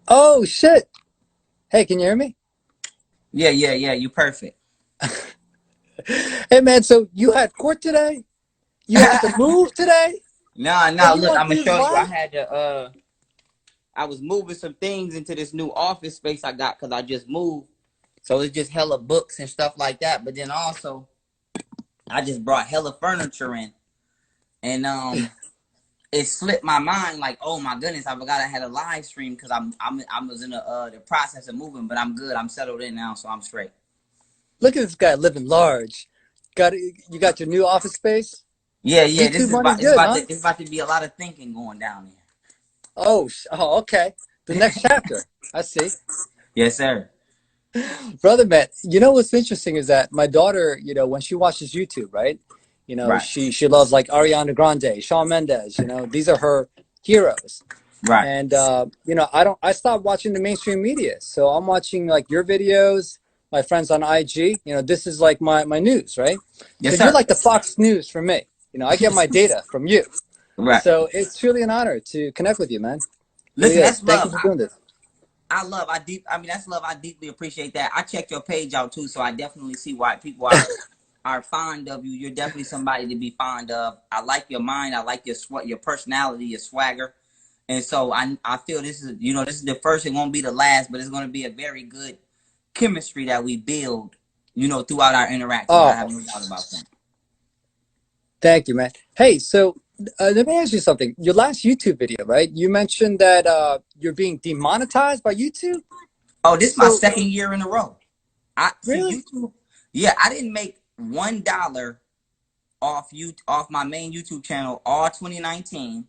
Oh shit! Hey, can you hear me? Yeah. You perfect. Hey man, so you had court today? You had to move today, and Nah. you Look, want I'm gonna these show you. live? I was moving some things into this new office space I got because I just moved. So it's just hella books and stuff like that. But then also, I just brought hella furniture in, and it slipped my mind. Like, oh my goodness, I forgot I had a live stream because I was in the process of moving, but I'm good. I'm settled in now, so I'm straight. Look at this guy living large. You got your new office space? Yeah. This YouTube is money about good, huh? it's about to be a lot of thinking going down here. Oh, okay. The next chapter. I see. Yes, sir. Brother man, you know what's interesting is that my daughter, when she watches YouTube, right? Right. She loves like Ariana Grande, Shawn Mendes, these are her heroes. Right. And I stopped watching the mainstream media. So I'm watching like your videos, my friends on IG. This is like my news, right? So Yes, you're sir. like the Fox News for me. I get my data from you. Right. So it's truly an honor to connect with you, man. It really Listen, is. that's Thank you love. for doing this. I mean, that's love. I deeply appreciate that. I checked your page out too, so I definitely see why people are fond of you. You're definitely somebody to be fond of. I like your mind. I like your personality, your swagger, and so I feel this is the first. It won't be the last, but it's going to be a very good chemistry that we build. Throughout our interactions. I have Oh, no doubt about that. thank you, man. Hey, so let me ask you something. Your last YouTube video, right? You mentioned that you're being demonetized by YouTube. Oh, this is my So second year in a row. I see really? YouTube. Yeah, I didn't make $1 off my main YouTube channel all 2019,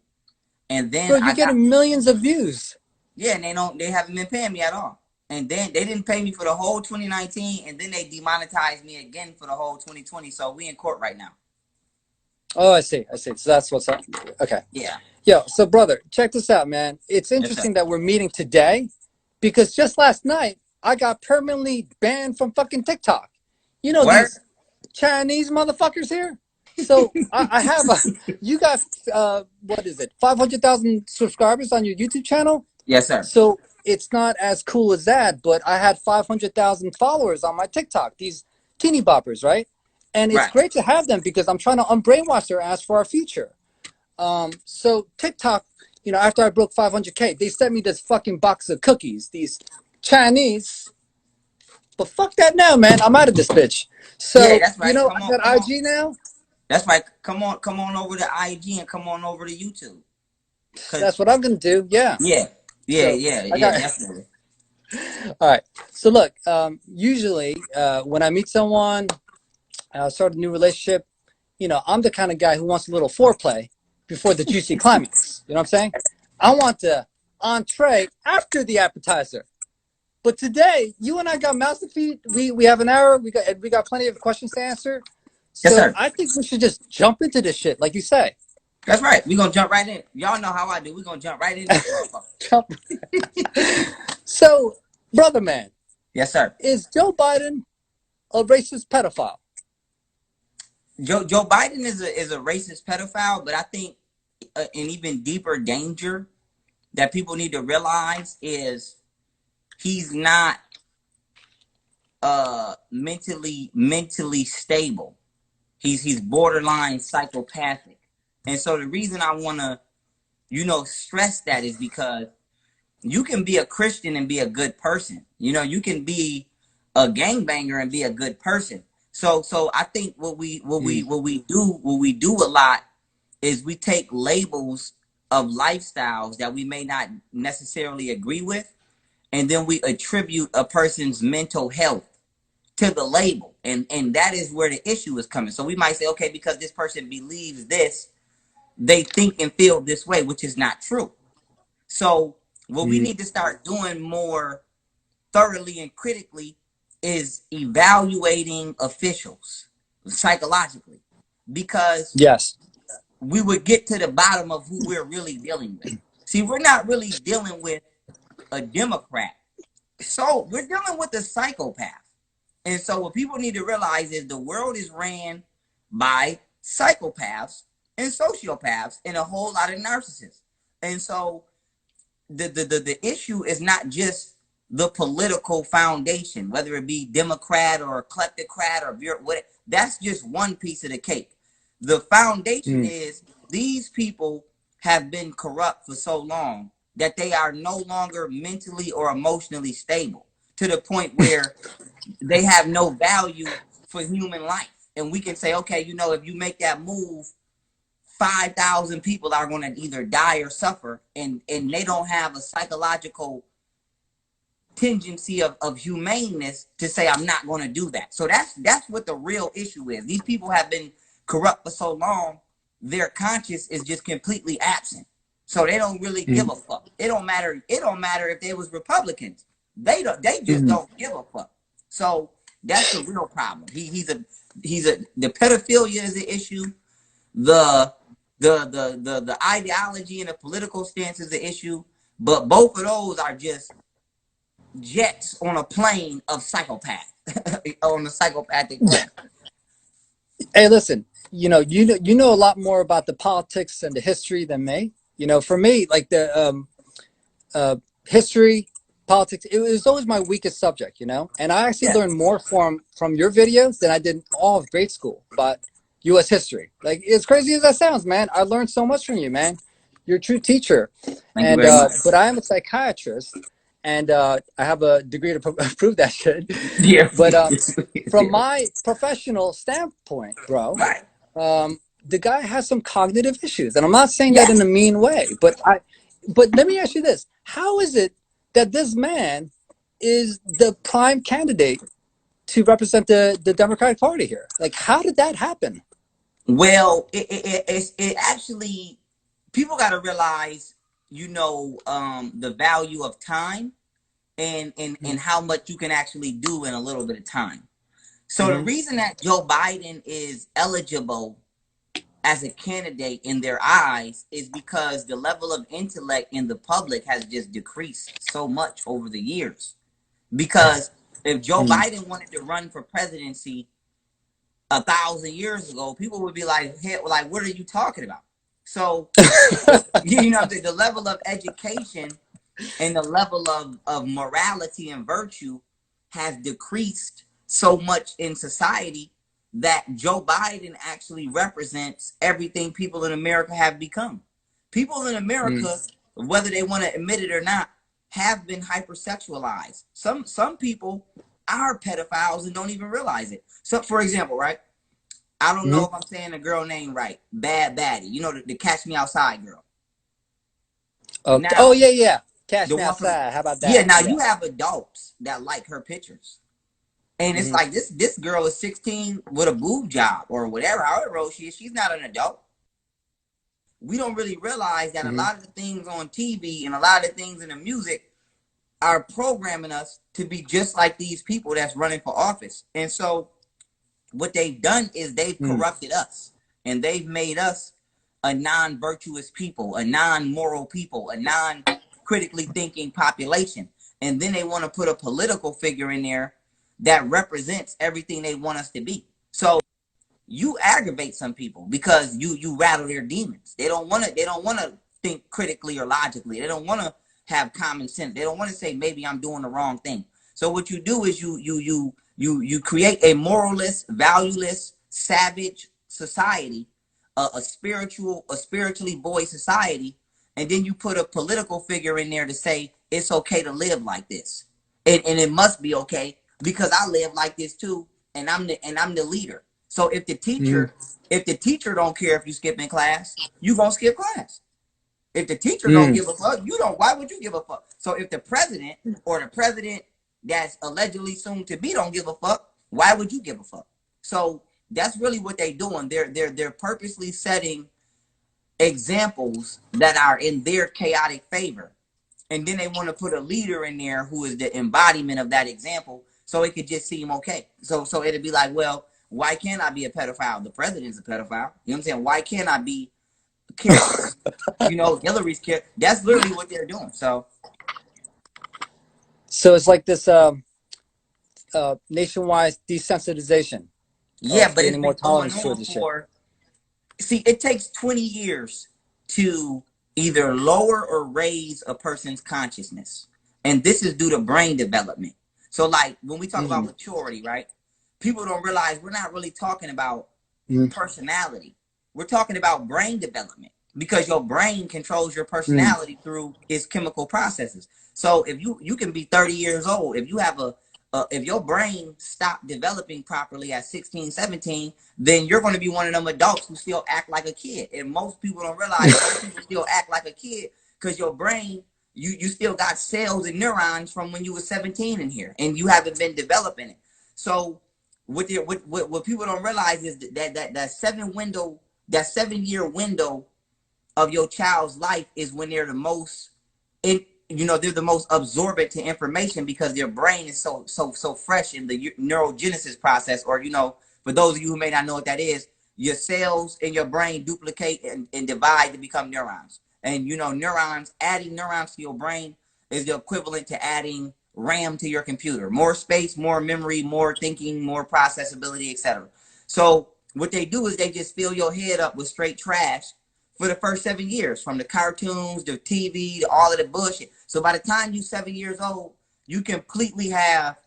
and then Bro, I you're got getting millions of views. yeah, and they haven't been paying me at all. And then they didn't pay me for the whole 2019, and then they demonetized me again for the whole 2020. So we in court right now. Oh, I see. I see. So that's what's up. Okay. Yeah. Yo, so brother, check this out, man. It's Yes, sir. interesting that we're meeting today because just last night I got permanently banned from fucking TikTok. You know Word. these Chinese motherfuckers here. So I have a. You got what is it? 500,000 subscribers on your YouTube channel. Yes, sir. So it's not as cool as that, but I had 500,000 followers on my TikTok. These teeny boppers, right? And it's Right. great to have them because I'm trying to unbrainwash their ass for our future. So TikTok, after I broke 500K, they sent me this fucking box of cookies, these Chinese. But fuck that now, man. I'm out of this bitch. Yeah, So, that's right. Come I on, got come on. IG now. That's right. Come on over to IG and come on over to YouTube. Cause That's what I'm going to do. Yeah. yeah, So I got, definitely. all right. So look, usually when I meet someone, start a new relationship, I'm the kind of guy who wants a little foreplay before the juicy climax. You know what I'm saying? I want the entree after the appetizer. But today, you and I got mouths to feed. We have an hour. We got plenty of questions to answer. Yes, So sir. I think we should just jump into this shit, like you say. That's right. We gonna jump right in. Y'all know how I do. We gonna jump right in this motherfucker. Jump. So, brother man, Yes, sir. is Joe Biden a racist pedophile? Joe Biden is a racist pedophile, but I think an even deeper danger that people need to realize is he's not mentally stable. He's borderline psychopathic, and so the reason I want to stress that is because you can be a Christian and be a good person. You can be a gangbanger and be a good person. So I think Mm. what we do a lot is we take labels of lifestyles that we may not necessarily agree with, and then we attribute a person's mental health to the label, and that is where the issue is coming. So we might say, okay, because this person believes this, they think and feel this way, which is not true. So what we Mm. need to start doing more thoroughly and critically is evaluating officials psychologically, because Yes. we would get to the bottom of who we're really dealing with. See, we're not really dealing with a Democrat. So we're dealing with a psychopath. And so what people need to realize is the world is ran by psychopaths and sociopaths and a whole lot of narcissists. And so the issue is not just the political foundation, whether it be Democrat or kleptocrat or what. That's just one piece of the cake. The foundation is these people have been corrupt for so long that they are no longer mentally or emotionally stable to the point where they have no value for human life. And we can say, okay, you know, if you make that move, 5,000 people are going to either die or suffer, and they don't have a psychological tendency of humaneness to say, I'm not going to do that. So that's what the real issue is. These people have been corrupt for so long, their conscience is just completely absent. So they don't really give a fuck. It don't matter if they was Republicans. They just don't give a fuck. So that's the real problem. The pedophilia is the issue. The ideology and the political stance is the issue, but both of those are just jets on a plane of psychopath on a psychopathic plane. Hey, listen, you know a lot more about the politics and the history than me. You know, for me, like the history, politics, it was always my weakest subject. You know, and I actually learned more from your videos than I did in all of grade school. But U.S. history, like, as crazy as that sounds, man, I learned so much from you, man. You're a true teacher. Thank you very much. But I am a psychiatrist, and I have a degree to prove that shit. Yeah. But from my professional standpoint, bro, right. The guy has some cognitive issues, and I'm not saying that in a mean way. But let me ask you this: how is it that this man is the prime candidate to represent the Democratic Party here? Like, how did that happen? Well, it actually, people got to realize, you know, the value of time and how much you can actually do in a little bit of time. So the reason that Joe Biden is eligible as a candidate in their eyes is because the level of intellect in the public has just decreased so much over the years. Because if Joe Biden wanted to run for presidency 1,000 years ago, people would be like, hey, like, what are you talking about? So, you know, the level of education and the level of morality and virtue has decreased so much in society that Joe Biden actually represents everything people in America have become. People in America, whether they want to admit it or not, have been hypersexualized. Some people are pedophiles and don't even realize it. So, for example, right? I don't know if I'm saying the girl name right. Bad Baddie. You know, the Catch Me Outside girl. Now, yeah. Catch Me Outside. How about that? Yeah, now you have adults that like her pictures. And it's like, this girl is 16 with a boob job or whatever, however old she is. She's not an adult. We don't really realize that a lot of the things on TV and a lot of the things in the music are programming us to be just like these people that's running for office. And so what they've done is they've corrupted us, and they've made us a non-virtuous people, a non-moral people, a non-critically thinking population. And then they want to put a political figure in there that represents everything they want us to be. So you aggravate some people because you rattle their demons. They don't want to think critically or logically. They don't want to have common sense. They don't want to say, maybe I'm doing the wrong thing. So what you do is you create a moralist, valueless, savage society, a spiritually void society, and then you put a political figure in there to say it's okay to live like this, and it must be okay because I live like this too, and I'm the leader. So if the teacher don't care if you skip in class, you gonna skip class. If the teacher don't give a fuck, you don't. Why would you give a fuck? So if the president or the president that's allegedly soon to be don't give a fuck, why would you give a fuck? So that's really what they're doing. They're purposely setting examples that are in their chaotic favor, and then they want to put a leader in there who is the embodiment of that example, so it could just seem okay. So it'd be like, well, why can't I be a pedophile? The president's a pedophile. You know what I'm saying? Why can't I be careless? You know, Hillary's care. That's literally what they're doing. So it's like this nationwide desensitization. Yeah, but it's more been going tolerance on for. See, it takes 20 years to either lower or raise a person's consciousness. And this is due to brain development. So like when we talk about maturity, right? People don't realize we're not really talking about personality. We're talking about brain development, because your brain controls your personality through its chemical processes. So if you can be 30 years old, if you have if your brain stopped developing properly at 16, 17, then you're going to be one of them adults who still act like a kid. And most people don't realize most people still act like a kid because your brain, you still got cells and neurons from when you were 17 in here, and you haven't been developing it. So what people don't realize is that 7 year window of your child's life is when they're the most they're the most absorbent to information, because their brain is so fresh in the neurogenesis process. Or for those of you who may not know what that is, your cells in your brain duplicate and divide to become neurons. And neurons, adding neurons to your brain is the equivalent to adding RAM to your computer. More space, more memory, more thinking, more processability, etc. So what they do is they just fill your head up with straight trash for the first 7 years, from the cartoons, the TV, all of the bullshit. So by the time you're 7 years old, you completely have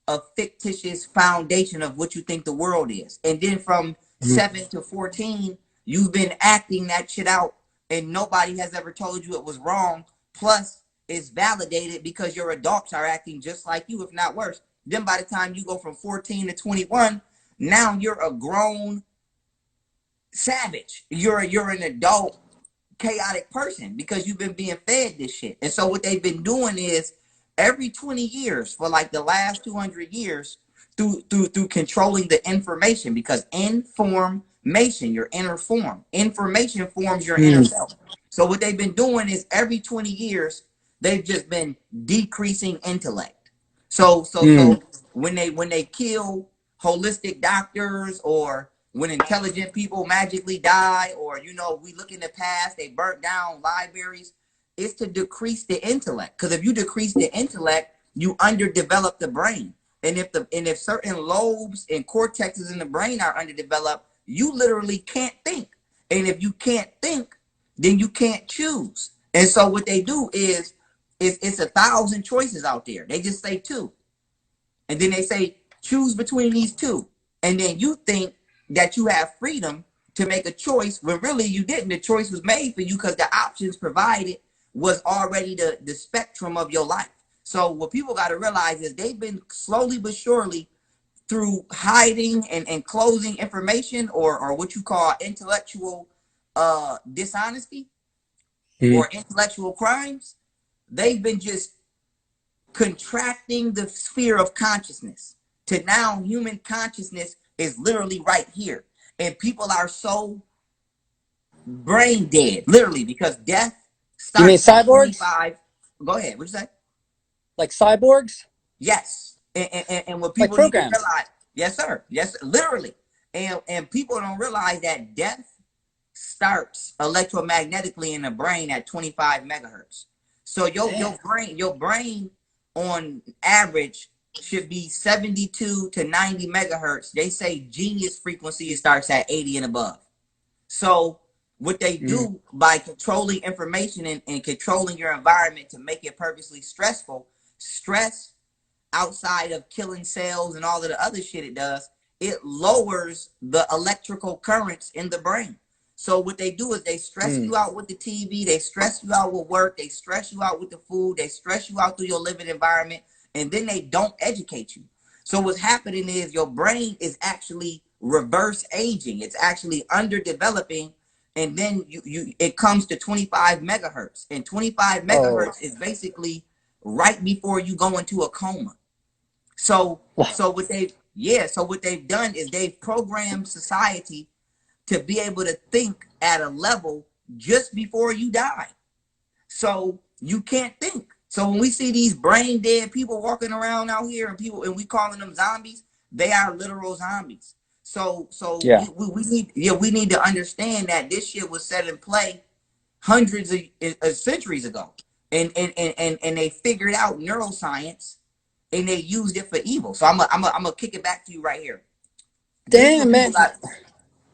a fictitious foundation of what you think the world is. And then from 7 to 14, you've been acting that shit out, and nobody has ever told you it was wrong. Plus, it's validated because your adults are acting just like you, if not worse. Then by the time you go from 14 to 21, now you're a grown savage. You're an adult chaotic person because you've been being fed this shit. And so what they've been doing is every 20 years for like the last 200 years through controlling the information, because information, your inner form, information forms your inner self. So what they've been doing is every 20 years they've just been decreasing intellect. So when they kill holistic doctors, or when intelligent people magically die, or we look in the past, they burnt down libraries, it's to decrease the intellect. Because if you decrease the intellect, you underdevelop the brain. And if certain lobes and cortexes in the brain are underdeveloped, you literally can't think. And if you can't think, then you can't choose. And so what they do is it's 1,000 choices out there. They just say 2. And then they say, choose between these 2. And then you think that you have freedom to make a choice when really you didn't. The choice was made for you because the options provided was already the spectrum of your life. So what people got to realize is they've been slowly but surely, through hiding and closing information, or what you call intellectual dishonesty or intellectual crimes, they've been just contracting the sphere of consciousness to now human consciousness is literally right here. And people are so brain dead, literally, because death starts. You mean cyborgs? 25. Go ahead. What'd you say? Like cyborgs? Yes. And what people like need to realize, yes, sir. Yes, literally. And people don't realize that death starts electromagnetically in the brain at 25 megahertz. So your brain on average should be 72 to 90 megahertz. They say genius frequency starts at 80 and above. So what they do by controlling information and controlling your environment to make it purposely stressful, stress outside of killing cells and all of the other shit it does, it lowers the electrical currents in the brain. So what they do is they stress you out with the TV, they stress you out with work, they stress you out with the food, they stress you out through your living environment, and then they don't educate you. So what's happening is your brain is actually reverse aging. It's actually underdeveloping, and then it comes to 25 megahertz. And 25 megahertz is basically right before you go into a coma. So what they've done is they've programmed society to be able to think at a level just before you die. So you can't think. So when we see these brain dead people walking around out here, and we calling them zombies, they are literal zombies. So we need to understand that this shit was set in play hundreds of centuries ago, and they figured out neuroscience and they used it for evil. So I'm gonna kick it back to you right here. Damn, man.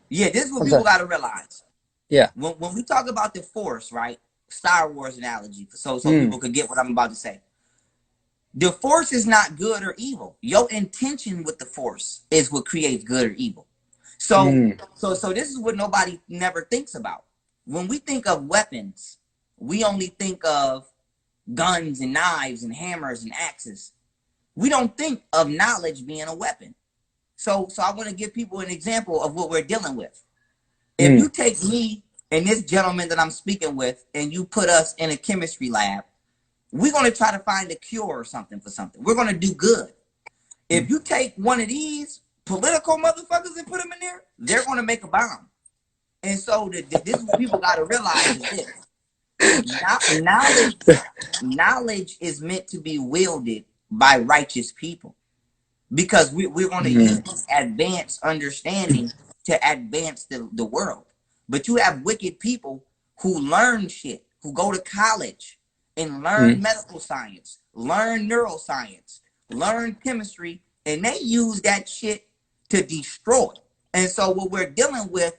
This is what people got to realize. Yeah. When we talk about the force, right? Star Wars analogy so Mm. people could get what I'm about to say. The force is not good or evil. Your intention with the force is what creates good or evil. So this is what nobody never thinks about. When we think of weapons, we only think of guns and knives and hammers and axes. We don't think of knowledge being a weapon. So I want to give people an example of what we're dealing with. If you take me and this gentleman that I'm speaking with and you put us in a chemistry lab, we're going to try to find a cure or something for something. We're going to do good. If you take one of these political motherfuckers and put them in there, they're going to make a bomb. And so this is what people got to realize is this. Knowledge is meant to be wielded by righteous people, because we're going to use advanced understanding to advance the world. But you have wicked people who learn shit, who go to college and learn medical science, learn neuroscience, learn chemistry, and they use that shit to destroy. And so what we're dealing with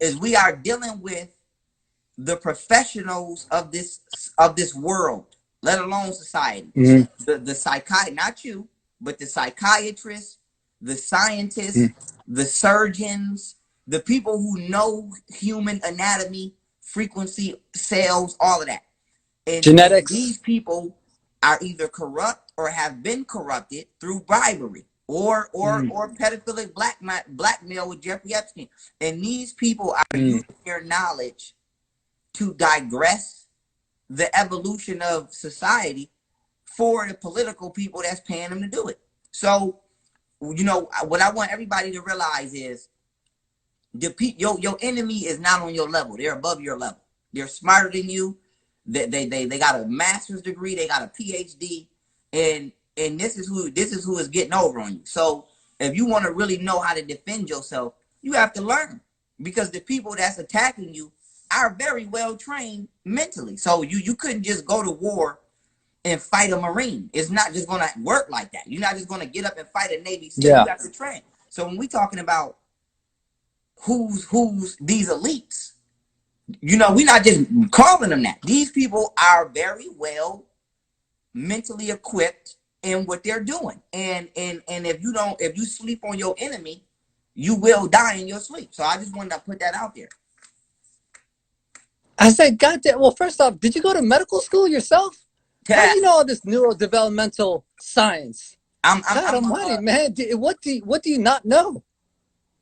is we are dealing with the professionals of this world, let alone society. The psychiatrist, not you, but the psychiatrists, the scientists, the surgeons, the people who know human anatomy, frequency, cells, all of that. And genetics. These people are either corrupt or have been corrupted through bribery or pedophilic blackmail with Jeffrey Epstein. And these people are using their knowledge to digress the evolution of society for the political people that's paying them to do it. So, you know, what I want everybody to realize is your enemy is not on your level. They're above your level. They're smarter than you. They got a master's degree. They got a PhD, and this is who is getting over on you. So if you want to really know how to defend yourself, you have to learn, because the people that's attacking you are very well trained mentally. So you couldn't just go to war and fight a Marine. It's not just going to work like that. You're not just going to get up and fight a Navy SEAL. You have to train. So when we're talking about who's these elites, you know, we're not just calling them that. These people are very well mentally equipped in what they're doing. And if you sleep on your enemy, you will die in your sleep. So I just wanted to put that out there. I said, God damn. Well, first off, did you go to medical school yourself? How do you know all this neurodevelopmental science? God almighty, man. What do you not know?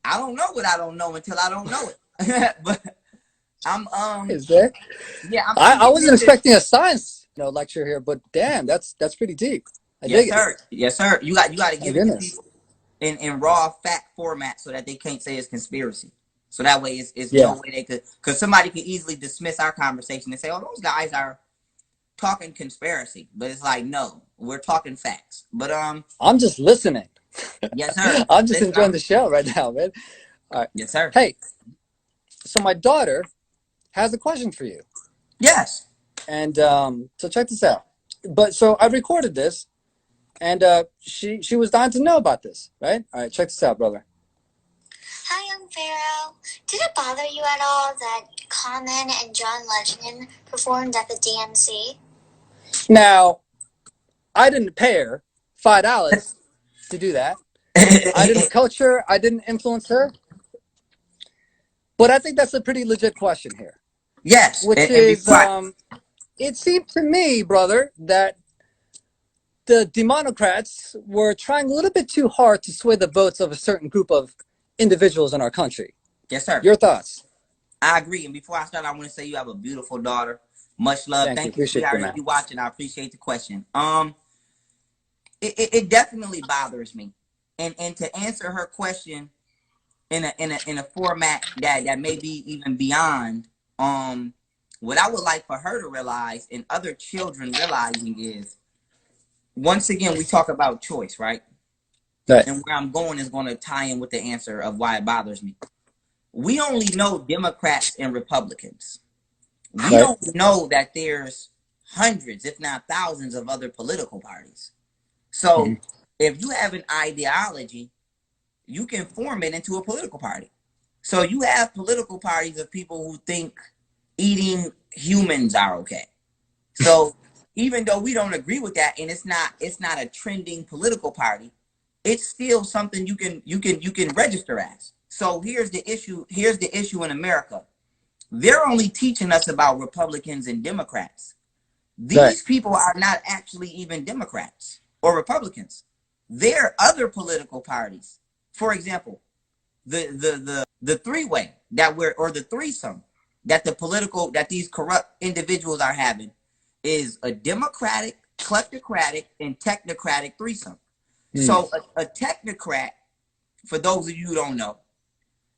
I don't know what I don't know until I don't know it. But Is there? Yeah, I wasn't expecting a science lecture here, but damn, that's pretty deep. Yes, sir. Yes, sir. You got to give it to people in raw fact format so that they can't say it's conspiracy. So that way it's no way they could, because somebody could easily dismiss our conversation and say, oh, those guys are talking conspiracy. But it's like, no, we're talking facts. But I'm just listening. Yes, sir. I'm just enjoying the show right now, man. All right. Yes, sir. Hey, so my daughter has a question for you. Yes. And so check this out. But so I recorded this, and she was dying to know about this, right? All right, check this out, brother. Hi, Young Pharaoh. Did it bother you at all that Common and John Legend performed at the DNC? Now, I didn't pay her $5 to do that. I didn't coach her. I didn't influence her. But I think that's a pretty legit question here. Yes. Which is, it seemed to me, brother, that the Democrats were trying a little bit too hard to sway the votes of a certain group of individuals in our country. Yes, sir. Your thoughts? I agree. And before I start, I want to say you have a beautiful daughter. Much love. Thank you. If you're watching, I appreciate the question. It definitely bothers me. And to answer her question in a format that may be even beyond, what I would like for her to realize and other children realizing is, once again, we talk about choice, right? Right. And where I'm going is going to tie in with the answer of why it bothers me. We only know Democrats and Republicans. We don't know that there's hundreds, if not thousands, of other political parties. So if you have an ideology, you can form it into a political party. So you have political parties of people who think eating humans are okay. So even though we don't agree with that, and it's not a trending political party, it's still something you can register as. So here's the issue. Here's the issue in America. They're only teaching us about Republicans and Democrats. These people are not actually even Democrats or Republicans. They're other political parties. For example, the three-way or the threesome that these corrupt individuals are having is a democratic, kleptocratic, and technocratic threesome. So a technocrat, for those of you who don't know,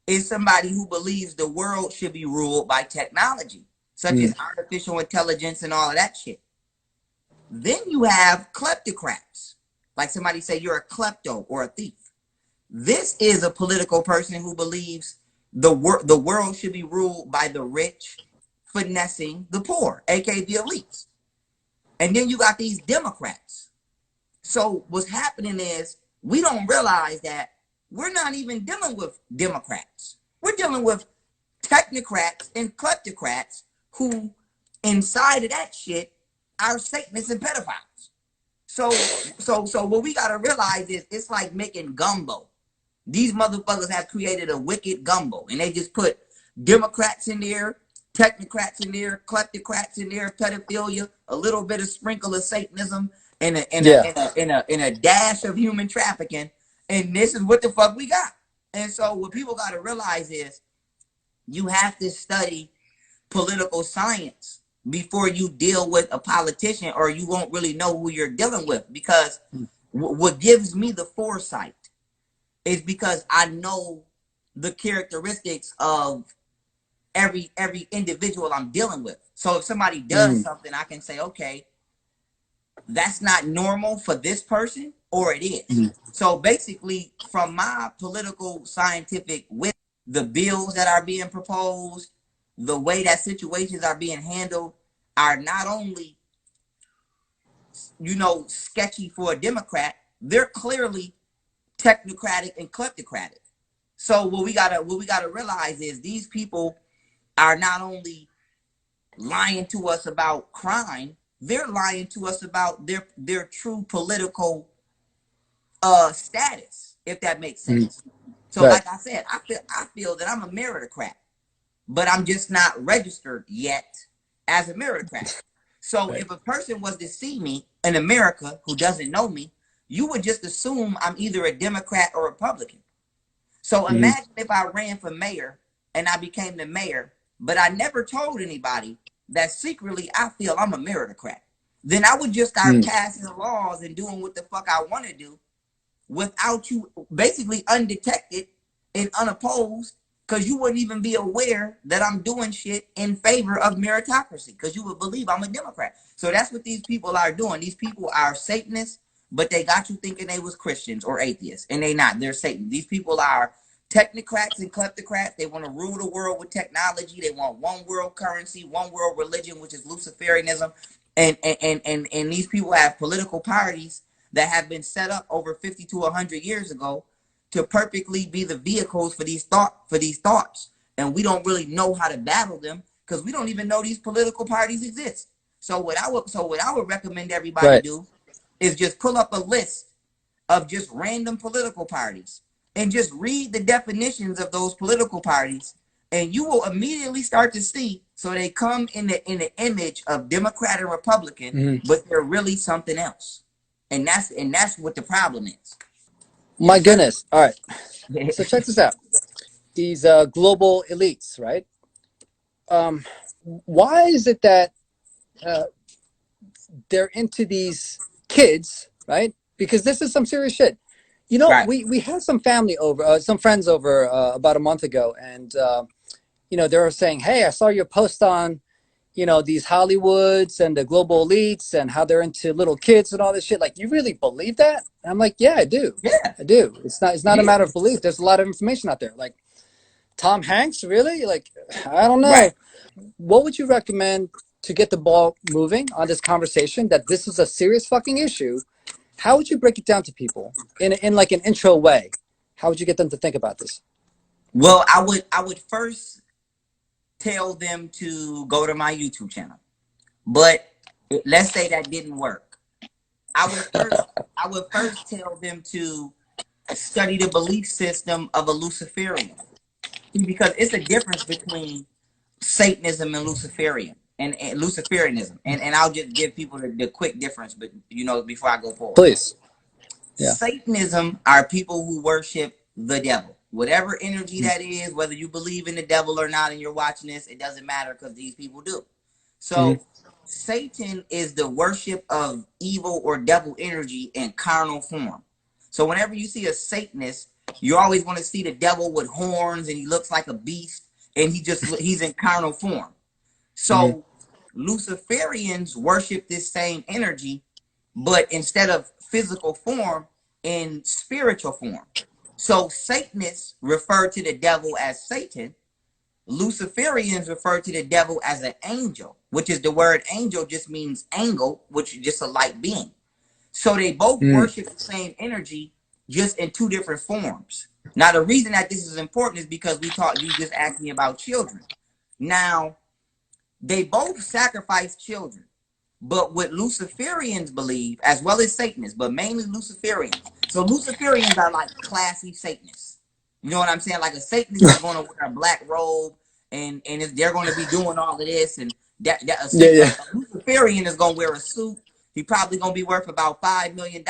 is somebody who believes the world should be ruled by technology, such as artificial intelligence and all of that shit. Then you have kleptocrats, like somebody say you're a klepto or a thief. This is a political person who believes the world should be ruled by the rich, finessing the poor, aka the elites. And then you got these Democrats. So what's happening is we don't realize that we're not even dealing with Democrats. We're dealing with technocrats and kleptocrats who inside of that shit are Satanists and pedophiles. So what we gotta realize is it's like making gumbo. These motherfuckers have created a wicked gumbo, and they just put Democrats in there, technocrats in there, kleptocrats in there, pedophilia, a little bit of sprinkle of Satanism, and a dash of human trafficking, and this is what the fuck we got. And so what people got to realize is you have to study political science before you deal with a politician, or you won't really know who you're dealing with. Because what gives me the foresight is because I know the characteristics of every individual I'm dealing with. So if somebody does something, I can say, okay, that's not normal for this person, or it is. So basically, from my political scientific wit, the bills that are being proposed, the way that situations are being handled are not only, sketchy for a Democrat, they're clearly technocratic and kleptocratic. So what we gotta realize is these people are not only lying to us about crime, they're lying to us about their true political status, if that makes sense. So like I said, I feel that I'm a meritocrat, but I'm just not registered yet as a meritocrat. So if a person was to see me in America who doesn't know me, you would just assume I'm either a Democrat or Republican. So imagine if I ran for mayor and I became the mayor, but I never told anybody that secretly I feel I'm a meritocrat. Then I would just start passing laws and doing what the fuck I want to do without you, basically undetected and unopposed, because you wouldn't even be aware that I'm doing shit in favor of meritocracy, because you would believe I'm a Democrat. So that's what these people are doing. These people are Satanists, but they got you thinking they was Christians or atheists, and they not. They're Satan. These people are technocrats and kleptocrats. They want to rule the world with technology. They want one world currency, one world religion, which is Luciferianism. And these people have political parties that have been set up over 50 to 100 years ago to perfectly be the vehicles for these thoughts. And we don't really know how to battle them because we don't even know these political parties exist. So what I would recommend everybody do is just pull up a list of just random political parties and just read the definitions of those political parties, and you will immediately start to see. So they come in the image of Democrat and Republican, but they're really something else. And that's what the problem is. My goodness. All right. So check this out. These global elites, right? Why is it that they're into these kids, right? Because this is some serious shit. We had some family over, some friends over about a month ago, and they were saying, "Hey, I saw your post on, these Hollywoods and the global elites and how they're into little kids and all this shit. Like, you really believe that?" And I'm like, "Yeah, I do. Yeah. I do. It's not a matter of belief. There's a lot of information out there. Like, Tom Hanks, really? Like, I don't know. Right. What would you recommend to get the ball moving on this conversation that this is a serious fucking issue? How would you break it down to people in like an intro way? How would you get them to think about this?" Well, I would first tell them to go to my YouTube channel. But let's say that didn't work. I would first tell them to study the belief system of a Luciferian. Because it's a difference between Satanism and Luciferianism. And I'll just give people the quick difference, but before I go forward. Please. Yeah. Satanism are people who worship the devil. Whatever energy that is, whether you believe in the devil or not and you're watching this, it doesn't matter because these people do. So Satan is the worship of evil or devil energy in carnal form. So whenever you see a Satanist, you always want to see the devil with horns and he looks like a beast and he's in carnal form. So Luciferians worship this same energy, but instead of physical form, in spiritual form. So Satanists refer to the devil as Satan. Luciferians refer to the devil as an angel, which is the word angel just means angle, which is just a light being. So they both worship the same energy, just in two different forms. Now, the reason that this is important is because you just asked me about children. Now, they both sacrifice children. But what Luciferians believe, as well as Satanists, but mainly Luciferians. So Luciferians are like classy Satanists. You know what I'm saying? Like a Satanist is going to wear a black robe and they're going to be doing all of this. And a Luciferian is going to wear a suit. He probably going to be worth about $5 million.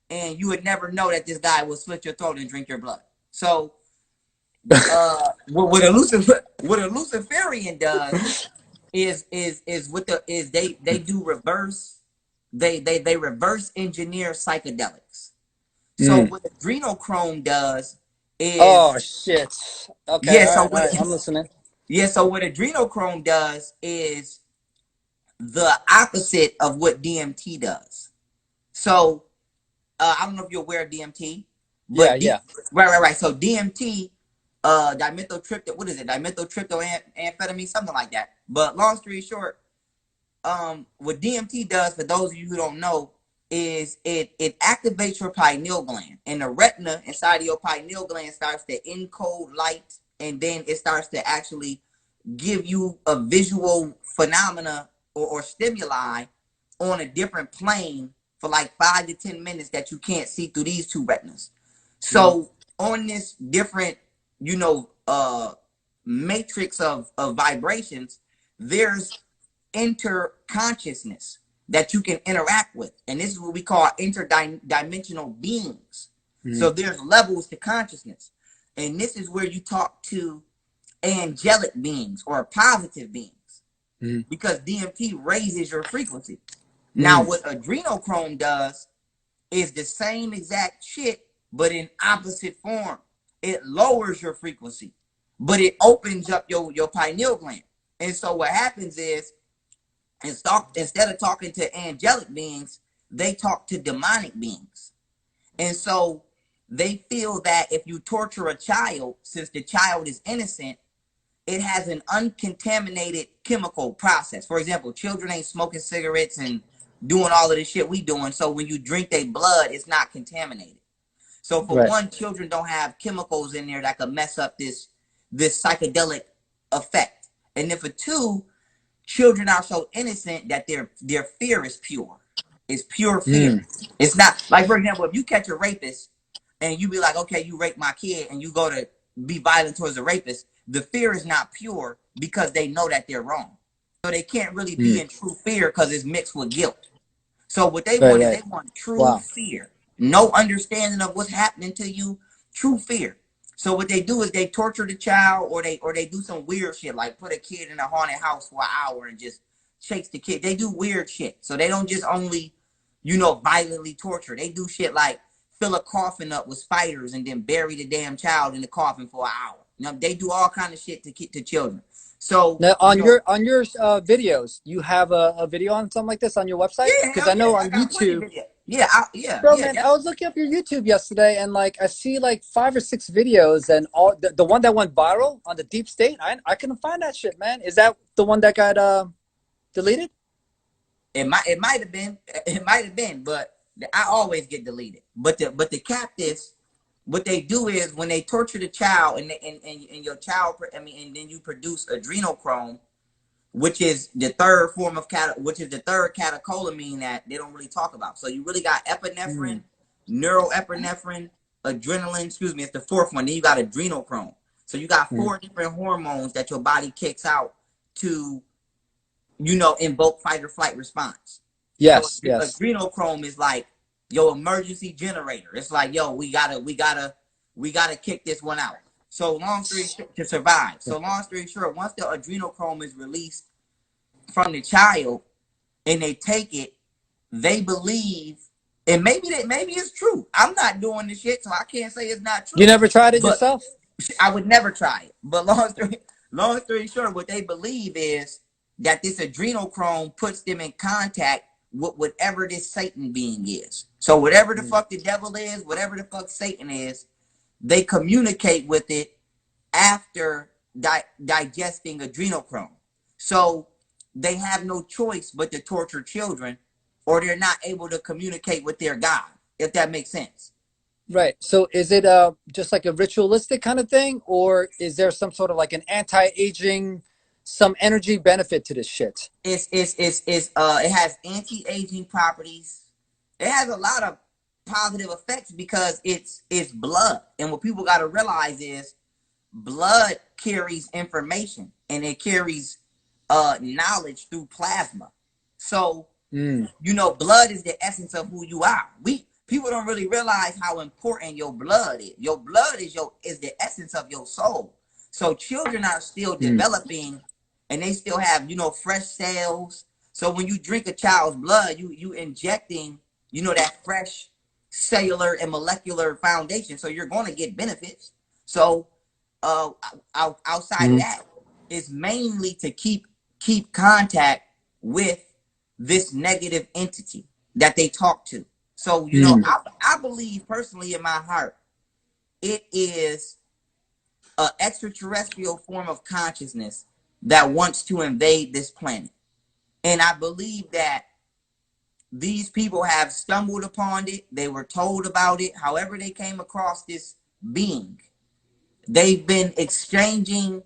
And you would never know that this guy will slit your throat and drink your blood. So what a Luciferian does they do reverse reverse engineer psychedelics. So what adrenochrome does is shit. Okay, yeah, all right, I'm listening. Yeah, so what adrenochrome does is the opposite of what DMT does. So I don't know if you're aware of DMT, but right. So DMT, dimethyltryptamine, what is it? Dimethyltryptoamphetamine, something like that. But long story short, what DMT does, for those of you who don't know, is it activates your pineal gland, and the retina inside of your pineal gland starts to encode light, and then it starts to actually give you a visual phenomena or stimuli on a different plane for like 5 to 10 minutes that you can't see through these two retinas. So on this different, matrix of vibrations, there's interconsciousness that you can interact with. And this is what we call interdimensional beings. So there's levels to consciousness. And this is where you talk to angelic beings or positive beings. Because DMT raises your frequency. Now, what adrenochrome does is the same exact shit, but in opposite form. It lowers your frequency, but it opens up your pineal gland. And so what happens is, instead of talking to angelic beings, they talk to demonic beings. And so they feel that if you torture a child, since the child is innocent, it has an uncontaminated chemical process. For example, children ain't smoking cigarettes and doing all of this shit we doing. So when you drink their blood, it's not contaminated. So for one, children don't have chemicals in there that could mess up this psychedelic effect. And then for two, children are so innocent that their fear is pure. It's pure fear. It's not like, for example, if you catch a rapist and you be like, okay, you raped my kid, and you go to be violent towards the rapist, the fear is not pure because they know that they're wrong. So they can't really be in true fear because it's mixed with guilt. So what they want is they want true fear. No understanding of what's happening to you, true fear. So what they do is they torture the child, or they do some weird shit, like put a kid in a haunted house for an hour and just chase the kid. They do weird shit. So they don't just only, violently torture. They do shit like fill a coffin up with spiders and then bury the damn child in the coffin for an hour. They do all kind of shit to children. So now on your videos, you have a video on something like this on your website? Because I know on YouTube. Bro, man, I was looking up your YouTube yesterday, and like I see like 5 or 6 videos, and all the one that went viral on the deep state. I couldn't find that shit, man. Is that the one that got deleted? It might have been, but I always get deleted. But the cap is, what they do is when they torture the child and your child, and then you produce adrenochrome, which is the third form of catecholamine that they don't really talk about. So you really got epinephrine, neuroepinephrine, adrenaline, it's the fourth one. Then you got adrenochrome. So you got four different hormones that your body kicks out to, invoke fight or flight response. Yes, So yes. adrenochrome is like your emergency generator. It's like, yo, we gotta kick this one out. So long story short, to survive. So long story short, once the adrenochrome is released from the child and they take it, they believe, and maybe it's true. I'm not doing this shit, so I can't say it's not true. You never tried it but yourself? I would never try it. But long story short, what they believe is that this adrenochrome puts them in contact with whatever this Satan being is. So whatever the fuck the devil is, whatever the fuck Satan is, they communicate with it after digesting adrenochrome. So they have no choice but to torture children, or they're not able to communicate with their God, if that makes sense. Right. So is it just like a ritualistic kind of thing, or is there some sort of like an anti-aging, some energy benefit to this shit? It has anti-aging properties. It has a lot of positive effects because it's blood. And what people got to realize is blood carries information and it carries knowledge through plasma. So, blood is the essence of who you are. People don't really realize how important your blood is. Your blood is the essence of your soul. So children are still developing and they still have, fresh cells. So when you drink a child's blood, you injecting, that fresh cellular and molecular foundation. So you're going to get benefits. So outside of that, it's mainly to keep contact with this negative entity that they talk to. So, I believe personally in my heart, it is an extraterrestrial form of consciousness that wants to invade this planet. And I believe that these people have stumbled upon it. They were told about it. However they came across this being, they've been exchanging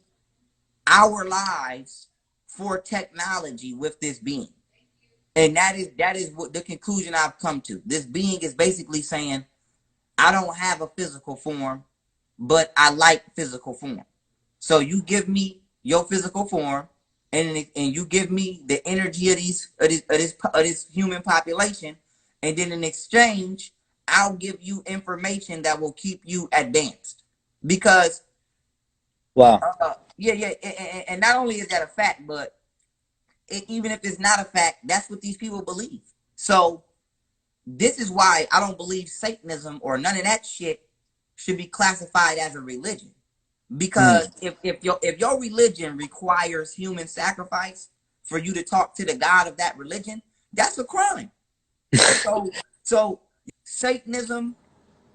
our lives for technology with this being. And that is what the conclusion I've come to. This being is basically saying, I don't have a physical form, but I like physical form. So you give me your physical form, and you give me the energy of this human population, and then in exchange, I'll give you information that will keep you advanced. Because, wow, and not only is that a fact, but even if it's not a fact, that's what these people believe. So this is why I don't believe Satanism or none of that shit should be classified as a religion. Because if your religion requires human sacrifice for you to talk to the God of that religion, that's a crime. So Satanism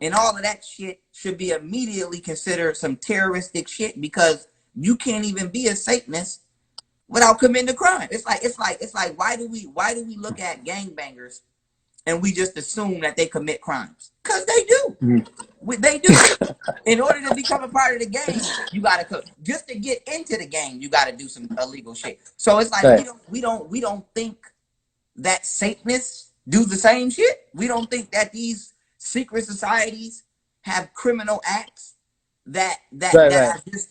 and all of that shit should be immediately considered some terroristic shit, because you can't even be a Satanist without committing a crime. It's like why do we look at gangbangers and we just assume that they commit crimes? Because they do. They do. In order to become a part of the gang, you gotta just to get into the gang, you gotta do some illegal shit. So it's like we don't think that Satanists do the same shit. We don't think that these secret societies have criminal acts that are just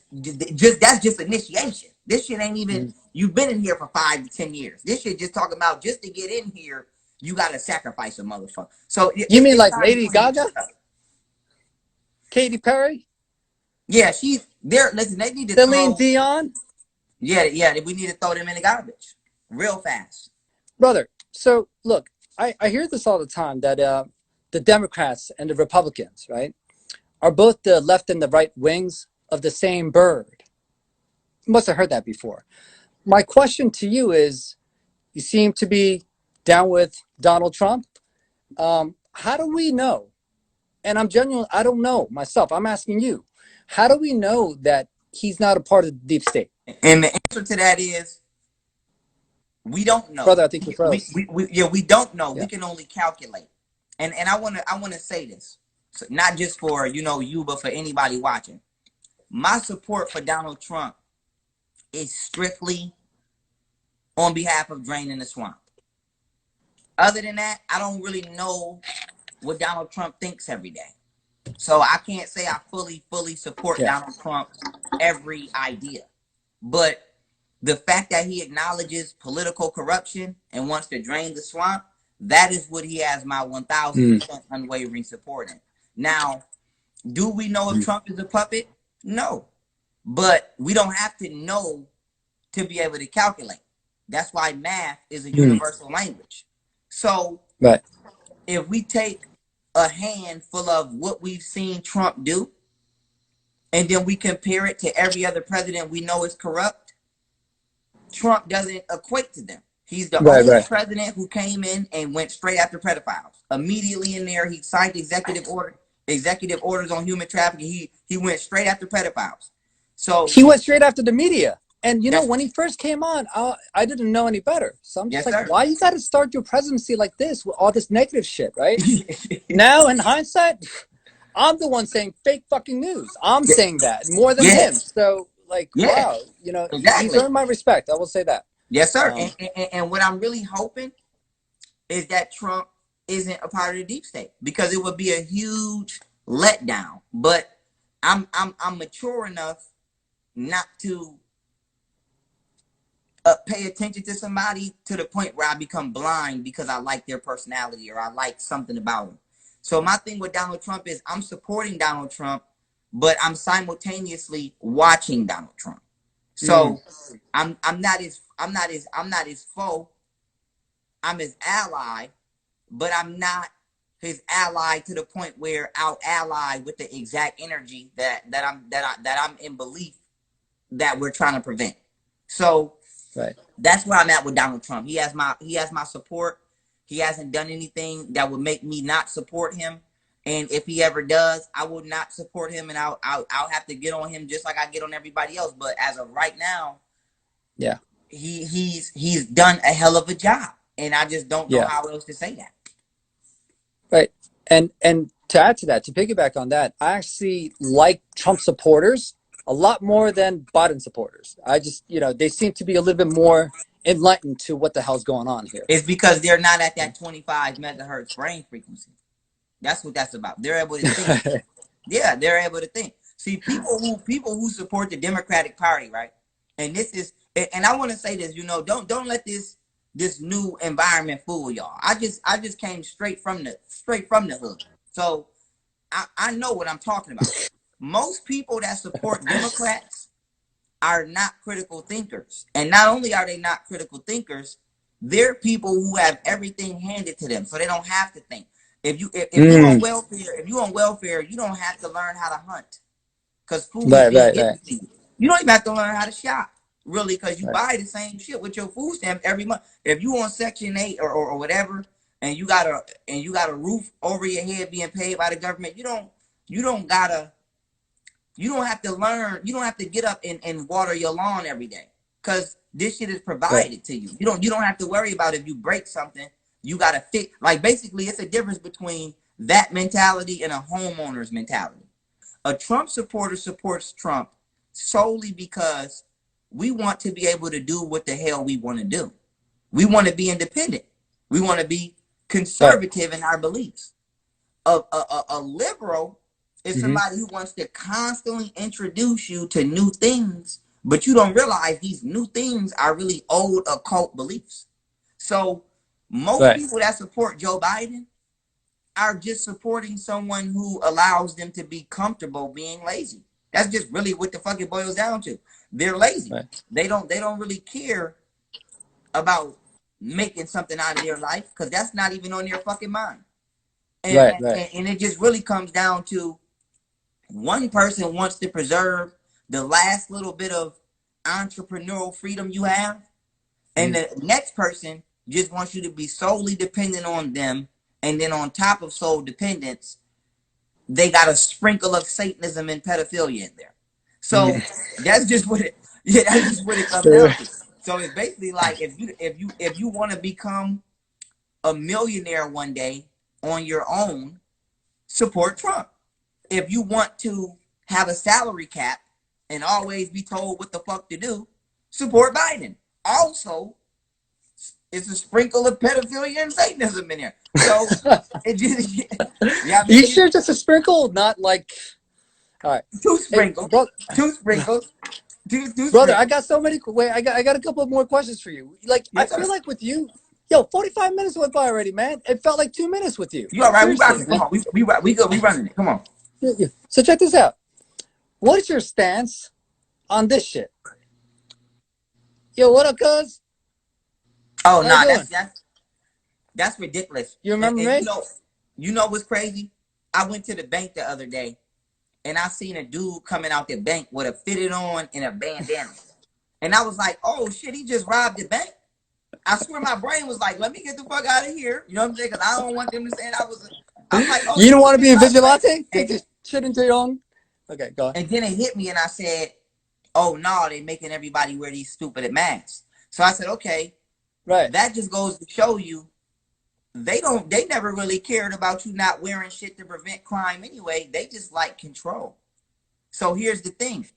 that's just initiation. This shit ain't even you've been in here for 5 to 10 years. This shit just talking about just to get in here, you gotta sacrifice a motherfucker. So you mean like Lady Gaga? Katy Perry? Yeah, she's there. Listen, they need to Celine Dion? Yeah, we need to throw them in the garbage real fast. Brother, so look, I hear this all the time that the Democrats and the Republicans, right, are both the left and the right wings of the same bird. You must have heard that before. My question to you is, you seem to be down with Donald Trump. How do we know? And I'm genuine, I don't know myself. I'm asking you, how do we know that he's not a part of the deep state? And the answer to that is, we don't know. Brother, I think we don't know. Yeah. We can only calculate. And I wanna say this. So not just for, you, but for anybody watching. My support for Donald Trump is strictly on behalf of draining the swamp. Other than that, I don't really know what Donald Trump thinks every day. So I can't say I fully support Donald Trump's every idea. But the fact that he acknowledges political corruption and wants to drain the swamp, that is what he has my 1000% unwavering support in. Now, do we know if Trump is a puppet? No. But we don't have to know to be able to calculate. That's why math is a universal language. So if we take a handful of what we've seen Trump do, and then we compare it to every other president we know is corrupt, Trump doesn't equate to them. He's the only president who came in and went straight after pedophiles. Immediately in there, he signed executive orders on human trafficking. He went straight after pedophiles. So he went straight after the media. And when he first came on, I didn't know any better. So I'm just why you got to start your presidency like this with all this negative shit, right? Now, in hindsight, I'm the one saying fake fucking news. I'm saying that more than him. So, wow, he's earned my respect. I will say that. Yes, sir. And what I'm really hoping is that Trump isn't a part of the deep state, because it would be a huge letdown. But I'm mature enough not to pay attention to somebody to the point where I become blind because I like their personality or I like something about them. So my thing with Donald Trump is I'm supporting Donald Trump, but I'm simultaneously watching Donald Trump. So I'm not his foe. I'm his ally, but I'm not his ally to the point where I'll ally with the exact energy that I'm in belief that we're trying to prevent. So that's where I'm at with Donald Trump. He has my support. He hasn't done anything that would make me not support him. And if he ever does, I will not support him, and I'll have to get on him just like I get on everybody else. But as of right now, he's done a hell of a job, and I just don't know how else to say that. Right. And to add to that, to piggyback on that, I actually like Trump supporters a lot more than Biden supporters. I just, they seem to be a little bit more enlightened to what the hell's going on here. It's because they're not at that 25 megahertz brain frequency. That's what that's about. They're able to think. They're able to think. See, people who support the Democratic Party, right? And this is, and I want to say this, don't let this new environment fool y'all. I just came straight from the hood. So I know what I'm talking about. Most people that support Democrats are not critical thinkers. And not only are they not critical thinkers, they're people who have everything handed to them, so they don't have to think. If you're on welfare, you don't have to learn how to hunt, because food is being given to you. You don't even have to learn how to shop, really, because you buy the same shit with your food stamp every month. If you on Section 8 or whatever, and you got a roof over your head being paid by the government, you don't have to learn. You don't have to get up and water your lawn every day, because this shit is provided to you. You don't have to worry about if you break something. You got to fix. Like, basically, it's a difference between that mentality and a homeowner's mentality. A Trump supporter supports Trump solely because we want to be able to do what the hell we want to do. We want to be independent. We want to be conservative in our beliefs. A liberal is somebody who wants to constantly introduce you to new things, but you don't realize these new things are really old occult beliefs. So most people that support Joe Biden are just supporting someone who allows them to be comfortable being lazy. That's just really what the fuck it boils down to. They're lazy. They don't really care about making something out of their life, because that's not even on their fucking mind. And it just really comes down to, one person wants to preserve the last little bit of entrepreneurial freedom you have, and the next person just wants you to be solely dependent on them. And then on top of soul dependence, they got a sprinkle of Satanism and pedophilia in there. So that's just what it comes down to. So it's basically like, if you want to become a millionaire one day on your own, support Trump. If you want to have a salary cap and always be told what the fuck to do, support Biden. Also, it's a sprinkle of pedophilia and Satanism in there. So it just, yeah, I You mean, sure just a sprinkle, not like, all right. two Hey, sprinkles, two sprinkles, two brother, I sprinkles. got so many. Wait, I got a couple more questions for you. Like, I Yes, sir. feel like with you, yo, 45 minutes went by already, man. It felt like 2 minutes with you. You all right? We Seriously, rocking. Come man. on, we good. We running it. Come on. Yeah. So check this out. What is your stance on this shit? Yo, what up, cuz? Oh How you nah, doing? that's ridiculous. You remember And me? you know what's crazy? I went to the bank the other day, and I seen a dude coming out the bank with a fitted on and a bandana, and I was like, oh shit, he just robbed the bank. I swear my brain was like, let me get the fuck out of here. You know what I'm saying? Because I don't want them to say I was. I'm like, oh, You don't want to be a just robbed the vigilante? bank. Take this shit into your own. Okay, go on. And then it hit me, and I said, oh no, they making everybody wear these stupid masks. So I said, okay, Right. that just goes to show you they never really cared about you not wearing shit to prevent crime anyway. They just like control. So here's the thing.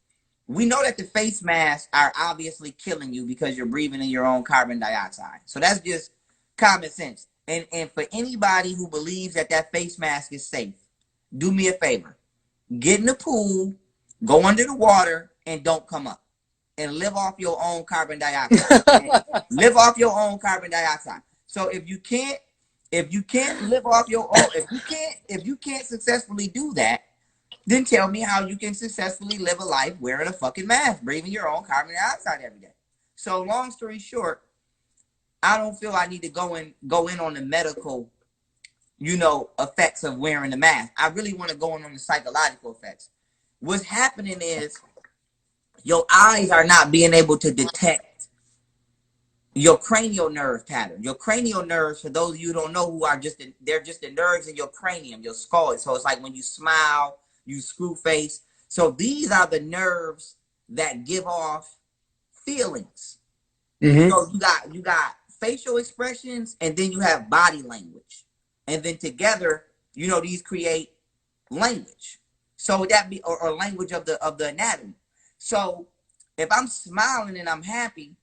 We know that the face masks are obviously killing you because you're breathing in your own carbon dioxide. So that's just common sense. And for anybody who believes that that face mask is safe, do me a favor. Get in the pool, go under the water, and don't come up. And live off your own carbon dioxide. Live off your own carbon dioxide. So if you can't live off your own, if you can't successfully do that, then tell me how you can successfully live a life wearing a fucking mask, breathing your own carbon dioxide every day. So long story short, I don't feel I need to go in on the medical, effects of wearing the mask. I really want to go in on the psychological effects. What's happening is your eyes are not being able to detect your cranial nerve pattern. Your cranial nerves, for those of you who don't know, they're just the nerves in your cranium, your skull. So it's like when you smile, you screw face. So these are the nerves that give off feelings. Mm-hmm. So you got facial expressions, and then you have body language, and then together, these create language. So that be or language of the anatomy. So if I'm smiling and I'm happy,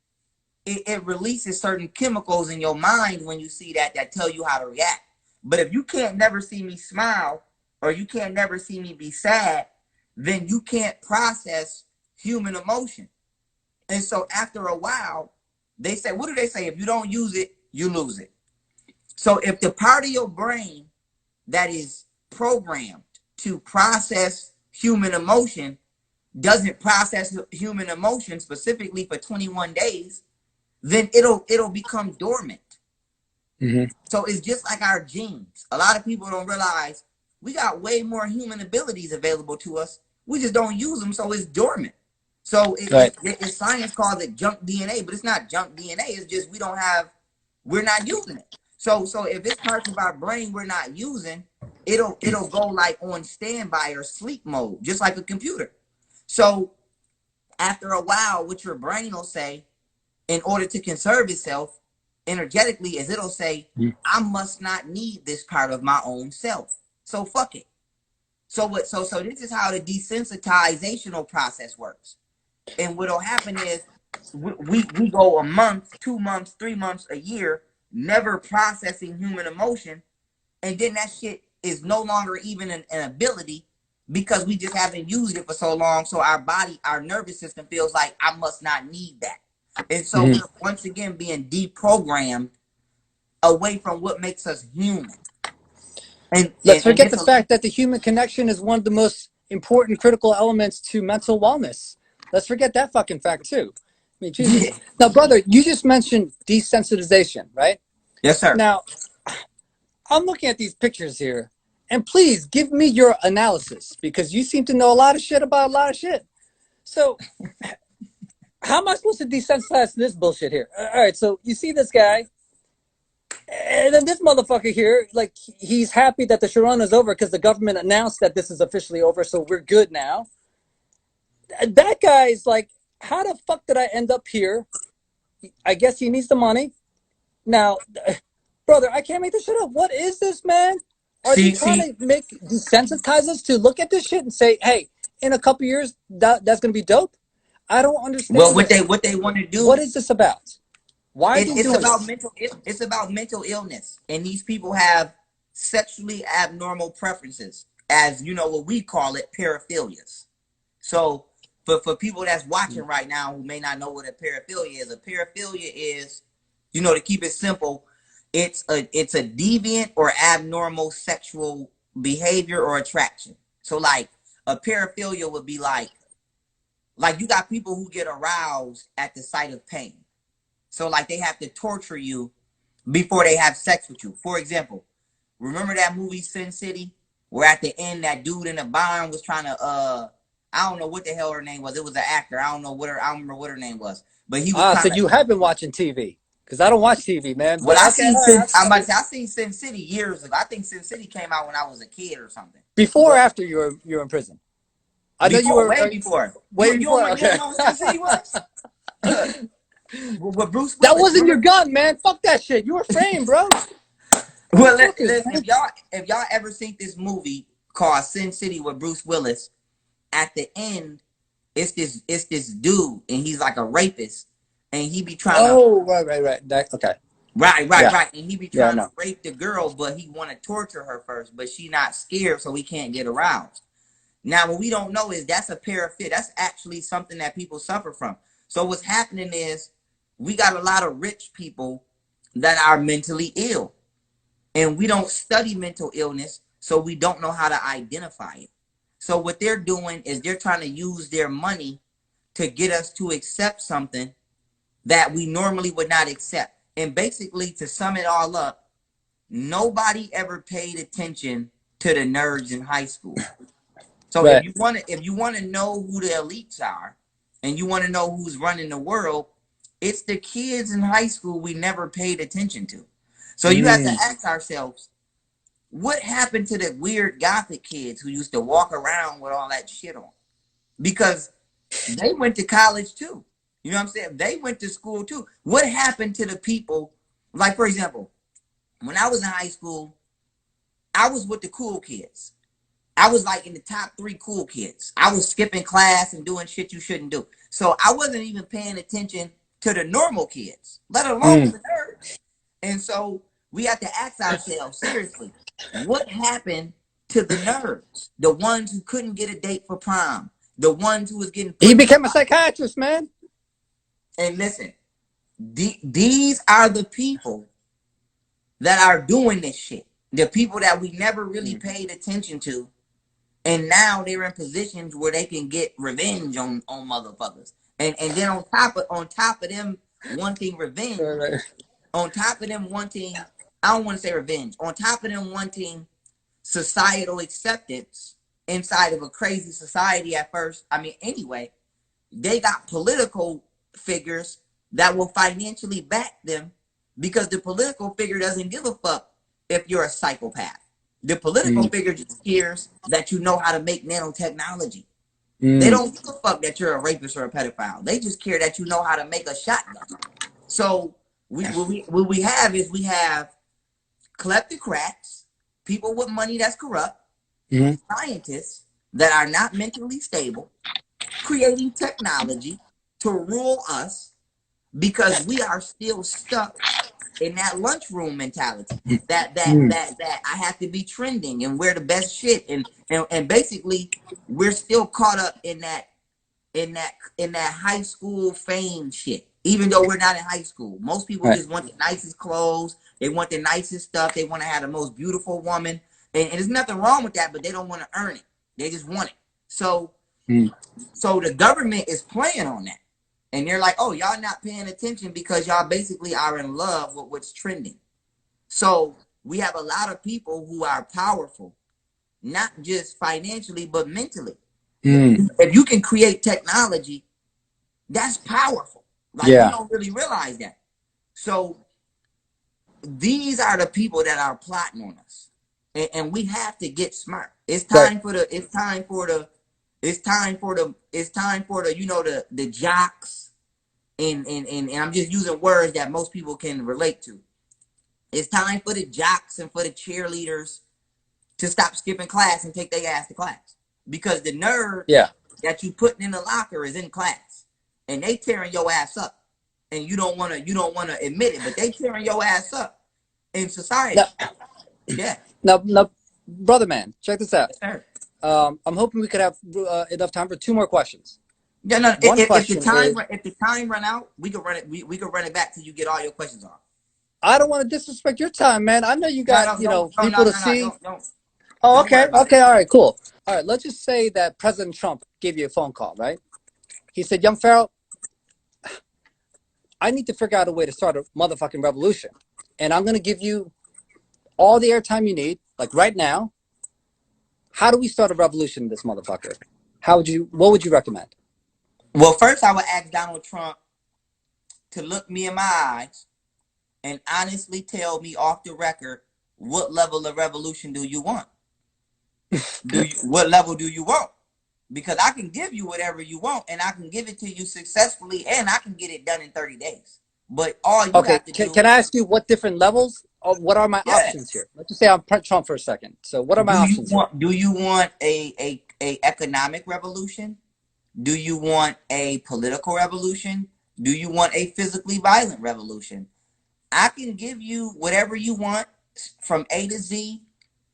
it releases certain chemicals in your mind when you see that tell you how to react. But if you can't never see me smile, or you can't never see me be sad, then you can't process human emotion. And so after a while, they say, what do they say? If you don't use it, you lose it. So if the part of your brain that is programmed to process human emotion doesn't process human emotion specifically for 21 days, then it'll become dormant. Mm-hmm. So it's just like our genes. A lot of people don't realize we got way more human abilities available to us. We just don't use them, so it's dormant. So science calls it junk DNA, but it's not junk DNA. It's just we're not using it. So if it's parts of our brain we're not using, it'll go like on standby or sleep mode, just like a computer. So after a while, what your brain will say, in order to conserve itself energetically, is it'll say, I must not need this part of my own self. So fuck it. So this is how the desensitizational process works. And what'll happen is we go a month, 2 months, 3 months, a year, never processing human emotion. And then that shit is no longer even an ability because we just haven't used it for so long. So our body, our nervous system feels like I must not need that. And so we're once again being deprogrammed away from what makes us human. And let's forget the fact that the human connection is one of the most important critical elements to mental wellness. Let's forget that fucking fact too. I mean, Jesus. Yeah. Now, brother, you just mentioned desensitization, right? Yes, sir. Now, I'm looking at these pictures here, and please give me your analysis because you seem to know a lot of shit about a lot of shit. So, how am I supposed to desensitize this bullshit here? All right, so you see this guy, and then this motherfucker here, like, he's happy that the Sharona is over because the government announced that this is officially over, so we're good now. That guy's like, how the fuck did I end up here? I guess he needs the money. Now, brother, I can't make this shit up. What is this, man? Are they trying See, to desensitize us to look at this shit and say, hey, in a couple years that's gonna be dope? I don't well, understand what this. they want to What do, is this about? Why are they it's doing about this? mental, it's about mental illness, and these people have sexually abnormal preferences, as you know what we call it, paraphilias. So for people that's watching right now who may not know what a paraphilia is, you know, to keep it simple, it's a deviant or abnormal sexual behavior or attraction. So like a paraphilia would be like you got people who get aroused at the sight of pain. So like they have to torture you before they have sex with you. For example, remember that movie Sin City, where at the end that dude in the barn was trying to I don't know what the hell her name was. It was an actor. I don't remember what her name was. But he was Ah, so trying to, you have been watching TV because I don't watch TV, man. well, But okay, all right, I'm I about got to it. say I seen Sin City years ago. I think Sin City came out when I was a kid or something. Before or But after you were in prison? I know you before, were way before. way You don't before. remember, you don't Okay, know what Sin City was? With Bruce that Willis, wasn't your remember? gun, man. Fuck that shit. You were framed, bro. Well, Motherfuckers, listen, man. if y'all ever seen this movie called Sin City with Bruce Willis, at the end, it's this dude and he's like a rapist, and he be trying to Oh, right. Okay. Yeah, and he be yeah, trying to no. rape the girl, but he want to torture her first, but she not scared, so he can't get aroused. Now, what we don't know is that's a paraphilia. That's actually something that people suffer from. So what's happening is we got a lot of rich people that are mentally ill, and we don't study mental illness, so we don't know how to identify it. So what they're doing is they're trying to use their money to get us to accept something that we normally would not accept. And basically, to sum it all up, nobody ever paid attention to the nerds in high school. So Right. if you want to know who the elites are, and you want to know who's running the world, it's the kids in high school we never paid attention to. So you have to ask ourselves, what happened to the weird gothic kids who used to walk around with all that shit on? Because they went to college too. You know what I'm saying? They went to school too. What happened to the people? Like, for example, when I was in high school, I was with the cool kids. I was like in the top 3 cool kids. I was skipping class and doing shit you shouldn't do. So I wasn't even paying attention to the normal kids, let alone the nerds. And so we have to ask ourselves, seriously, what happened to the nerds? The ones who couldn't get a date for prom, the ones who was getting He put in. became a psychiatrist, man. And listen, these are the people that are doing this shit. The people that we never really paid attention to. And now they're in positions where they can get revenge on motherfuckers. And then on top of them wanting revenge, Right. on top of them wanting, I don't want to say revenge, on top of them wanting societal acceptance inside of a crazy society at first. I mean, anyway, they got political figures that will financially back them, because the political figure doesn't give a fuck if you're a psychopath. The political figure just cares that you know how to make nanotechnology. They don't give a fuck that you're a rapist or a pedophile. They just care that you know how to make a shotgun. So what we have is we have kleptocrats, people with money that's corrupt, scientists that are not mentally stable, creating technology to rule us, because we are still stuck in that lunchroom mentality. That I have to be trending and wear the best shit, and basically we're still caught up in that high school fame shit. Even though we're not in high school, most people just want the nicest clothes, they want the nicest stuff, they want to have the most beautiful woman, and there's nothing wrong with that, but they don't want to earn it. They just want it. So the government is playing on that. And they're like, oh, y'all not paying attention because y'all basically are in love with what's trending. So we have a lot of people who are powerful, not just financially, but mentally. If you can create technology, that's powerful. Like, we don't really realize that. So these are the people that are plotting on us. And we have to get smart. It's time for the you know, the jocks. And I'm just using words that most people can relate to. It's time for the jocks and for the cheerleaders to stop skipping class and take their ass to class. Because the nerd Yeah. that you putting in the locker is in class. And they tearing your ass up. And you don't wanna admit it, but they tearing your ass up in society. Now, Yeah. now, brother man, check this out. Yes, sir. I'm hoping we could have enough time for 2 more questions. Yeah, no. One If the question is, time run out, we can run it. We can run it back till you get all your questions off. I don't want to disrespect your time, man. I know you got people to see. Oh, Don't worry okay, about okay, it. all right, cool. All right, let's just say that President Trump gave you a phone call, right? He said, "Young Pharaoh, I need to figure out a way to start a motherfucking revolution, and I'm gonna give you all the airtime you need, like right now. How do we start a revolution in this motherfucker? What would you recommend?" Well, first I would ask Donald Trump to look me in my eyes and honestly tell me off the record, what level of revolution do you want? What level do you want? Because I can give you whatever you want, and I can give it to you successfully, and I can get it done in 30 days. But all you Okay, have to do, can I ask you what different levels? What are my yeah. options here? Let's just say I'm Trump for a second. So what are my options here? Do you want a economic revolution? Do you want a political revolution? Do you want a physically violent revolution? I can give you whatever you want from A to Z,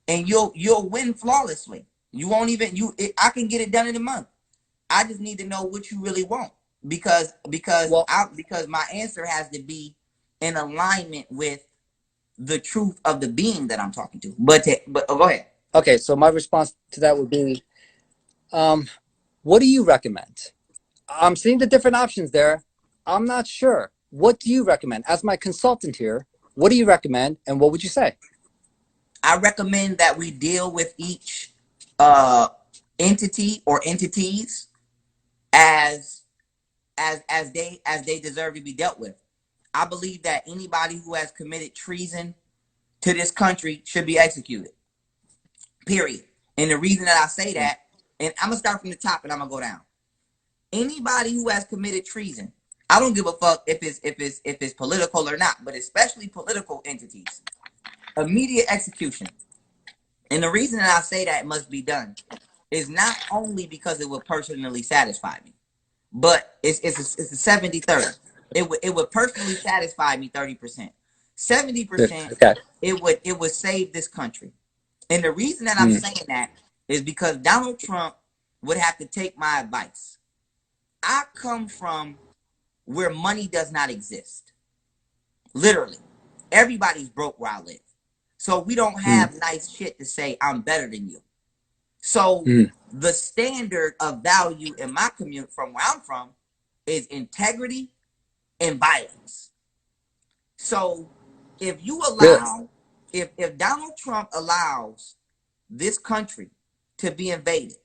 and you'll win flawlessly. You won't even I can get it done in a month. I just need to know what you really want, because Well, my answer has to be in alignment with the truth of the being that I'm talking to. But go ahead. okay, so my response to that would be, what do you recommend? I'm seeing the different options there. I'm not sure. What do you recommend? As my consultant here, what do you recommend, and what would you say? I recommend that we deal with each entity or entities as they deserve to be dealt with. I believe that anybody who has committed treason to this country should be executed. Period. And the reason that I say that, and I'm gonna start from the top and I'm gonna go down. Anybody who has committed treason, I don't give a fuck if it's political or not, but especially political entities, immediate execution. And the reason that I say that must be done is not only because it would personally satisfy me, but it's a 70-30. It would personally satisfy me 30%. 70%, Okay. it would save this country. And the reason that I'm saying that is because Donald Trump would have to take my advice. I come from where money does not exist. Literally. Everybody's broke where I live. So we don't have nice shit to say I'm better than you. So the standard of value in my community, from where I'm from, is integrity and violence. So if you allow, if Donald Trump allows this country to be invaded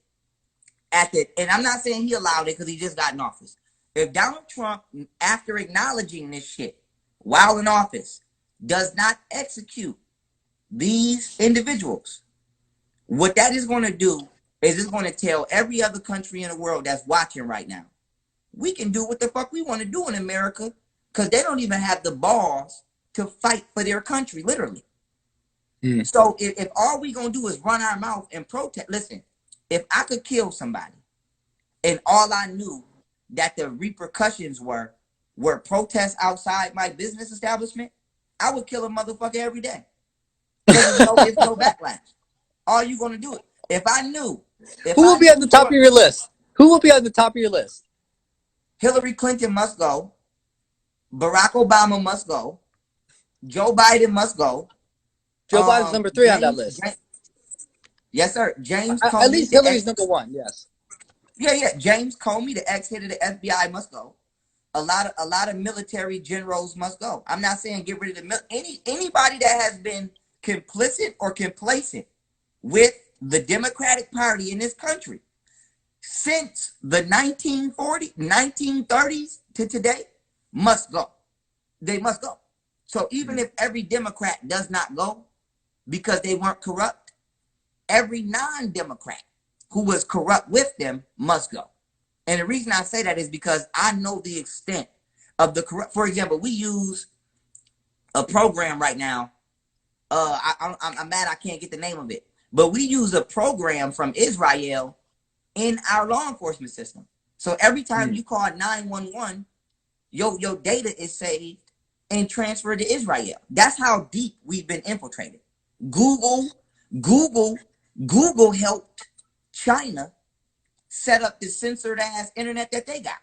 and I'm not saying he allowed it because he just got in office. If Donald Trump, after acknowledging this shit while in office, does not execute these individuals, what that is going to do is it's going to tell every other country in the world that's watching right now, we can do what the fuck we want to do in America, because they don't even have the balls to fight for their country, literally. So if all we going to do is run our mouth and protest, listen, if I could kill somebody and all I knew that the repercussions were protests outside my business establishment, I would kill a motherfucker every day. Because it's no backlash. All you going to do it. If I knew. Who will be at the top of your list? Who will be at the top of your list? Hillary Clinton must go. Barack Obama must go. Joe Biden must go. Joe Biden's number 3 on that list. Yes, sir. James Comey. At least Hillary's number 1, yes. Yeah. James Comey, the ex-head of the FBI, must go. A lot of military generals must go. I'm not saying get rid of the anybody that has been complicit or complacent with the Democratic Party in this country since the 1930s to today must go. They must go. So even if every Democrat does not go because they weren't corrupt, every non-Democrat who was corrupt with them must go. And the reason I say that is because I know the extent of the corrupt. For example, we use a program right now. I'm mad I can't get the name of it, but we use a program from Israel in our law enforcement system. So every time you call 911, your data is saved and transferred to Israel. That's how deep we've been infiltrated. Google helped China set up the censored ass internet that they got.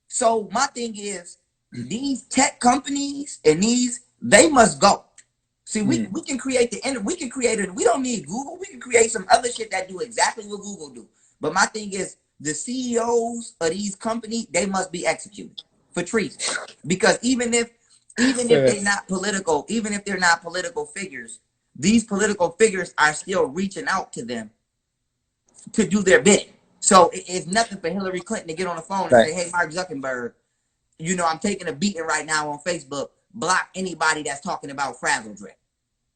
So my thing is, these tech companies and they must go. See, we can create the internet. We can create it. We don't need Google. We can create some other shit that do exactly what Google do. But my thing is, the CEOs of these companies, they must be executed for treason. Because even if they're not political, even if they're not political figures, these political figures are still reaching out to them to do their bidding. So it's nothing for Hillary Clinton to get on the phone and say, hey, Mark Zuckerberg, you know, I'm taking a beating right now on Facebook. Block anybody that's talking about Frazzle Drip.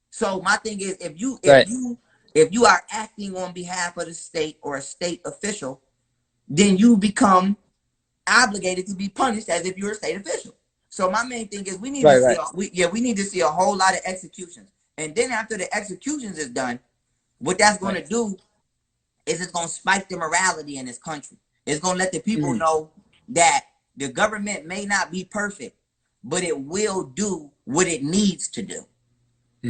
So my thing is, if you are acting on behalf of the state or a state official, then you become obligated to be punished as if you're a state official. So my main thing is, we need to see a whole lot of executions. And then after the executions is done, what that's going to do is it's going to spike the morality in this country. It's going to let the people know that the government may not be perfect, but it will do what it needs to do.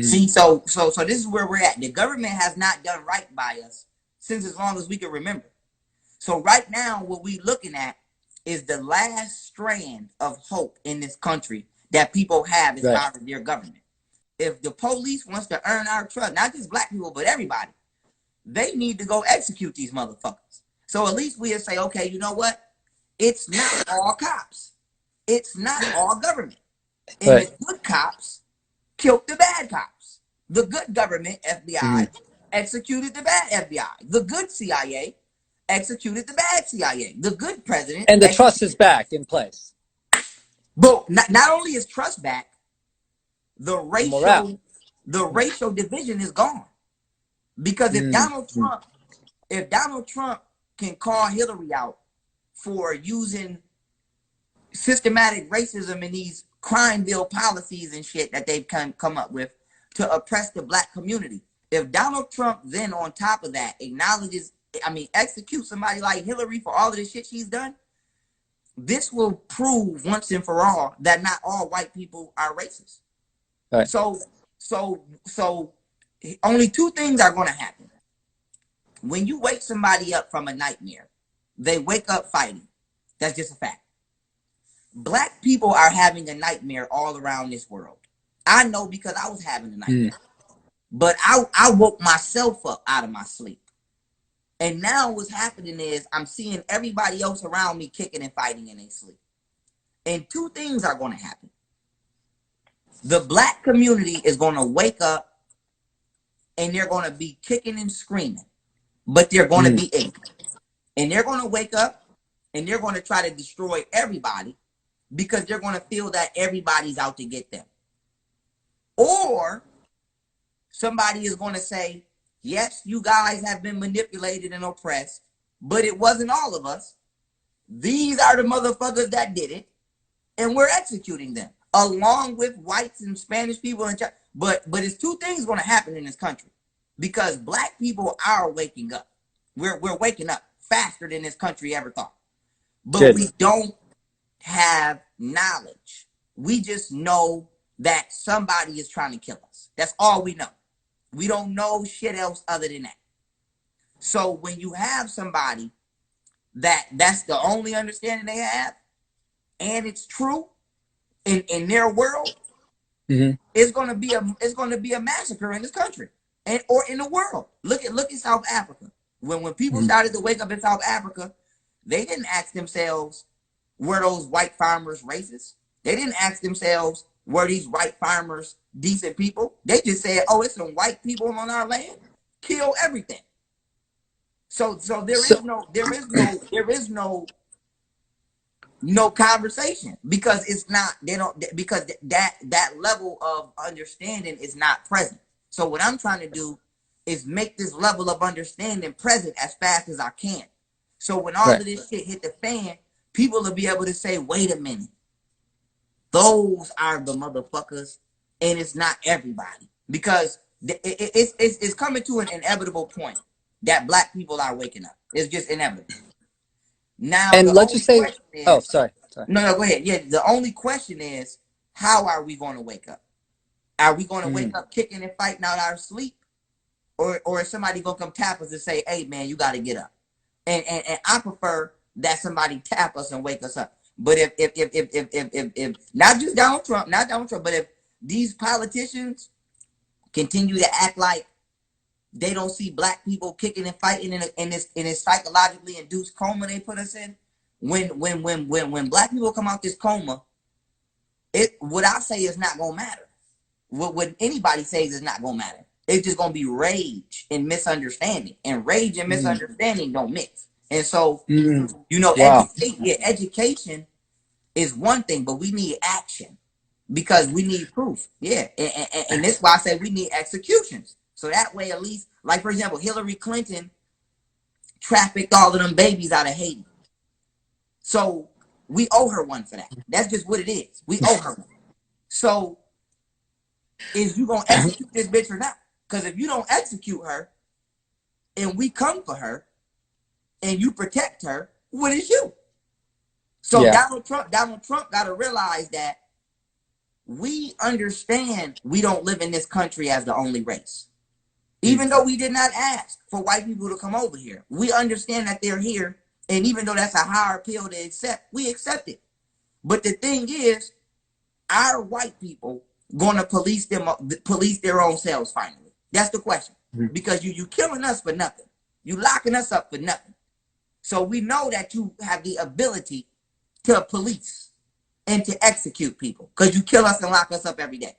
See, so this is where we're at. The government has not done right by us since as long as we can remember. So right now, what we're looking at is the last strand of hope in this country that people have as far as their government. If the police wants to earn our trust, not just black people, but everybody, they need to go execute these motherfuckers. So at least we'll say, okay, you know what? It's not all cops. It's not all government. And the good cops killed the bad cops. The good government, FBI, executed the bad FBI. The good CIA executed the bad CIA. The good president. And the trust is back in place. But not only is trust back, the racial division is gone. Because if Donald Trump can call Hillary out for using systematic racism in these crime bill policies and shit that they've come up with to oppress the black community. If Donald Trump then on top of that execute somebody like Hillary for all of the shit she's done, this will prove once and for all that not all white people are racist. Right. So only two things are going to happen. When you wake somebody up from a nightmare, they wake up fighting. That's just a fact. Black people are having a nightmare all around this world. I know because I was having a nightmare. But I woke myself up out of my sleep. And now what's happening is I'm seeing everybody else around me kicking and fighting in their sleep. And two things are going to happen. The black community is going to wake up and they're going to be kicking and screaming. But they're going to be ignorant. And they're going to wake up and they're going to try to destroy everybody because they're going to feel that everybody's out to get them. Or somebody is going to say, yes, you guys have been manipulated and oppressed, but it wasn't all of us. These are the motherfuckers that did it, and we're executing them, along with whites and Spanish people. But it's two things going to happen in this country, because black people are waking up. We're waking up faster than this country ever thought. But we don't have knowledge. We just know that somebody is trying to kill us. That's all we know. We don't know shit else other than that. So when you have somebody that's the only understanding they have, and it's true in their world, it's gonna be a massacre in this country or in the world. Look at South Africa. When people started to wake up in South Africa, they didn't ask themselves, were those white farmers racist? They didn't ask themselves, were these white farmers decent people? They just said, oh, it's some white people on our land. Kill everything. So there is no conversation, because it's not, because that level of understanding is not present. So what I'm trying to do is make this level of understanding present as fast as I can. So when all of this shit hit the fan, people will be able to say, wait a minute, those are the motherfuckers, and it's not everybody. Because It's coming to an inevitable point that black people are waking up. It's just inevitable. Now And the let's only just say, question oh, is, sorry. no, go ahead. Yeah, the only question is, how are we going to wake up? Are we going to wake up kicking and fighting out our sleep, or is somebody going to come tap us and say, "Hey, man, you got to get up"? And I prefer that somebody tap us and wake us up. But if not just Donald Trump, but if these politicians continue to act like they don't see black people kicking and fighting in this psychologically induced coma they put us in, when black people come out this coma, what I say is not gonna matter. What anybody says is not gonna matter. It's just gonna be rage and misunderstanding, and rage and misunderstanding don't mix. And so, Wow. education is one thing, but we need action because we need proof. Yeah, and that's why I say we need executions. So that way, at least, like for example, Hillary Clinton trafficked all of them babies out of Haiti. So we owe her one for that. That's just what it is. We owe her one. So is you gonna execute this bitch or not? Because if you don't execute her and we come for her and you protect her, what is you? So Yeah. Donald Trump got to realize that we understand we don't live in this country as the only race. Even though we did not ask for white people to come over here, we understand that they're here. And even though that's a higher pill to accept, we accept it. But the thing is, our white people gonna police their own selves finally. That's the question. Because you killing us for nothing. You locking us up for nothing. So we know that you have the ability to police and to execute people because you kill us and lock us up every day.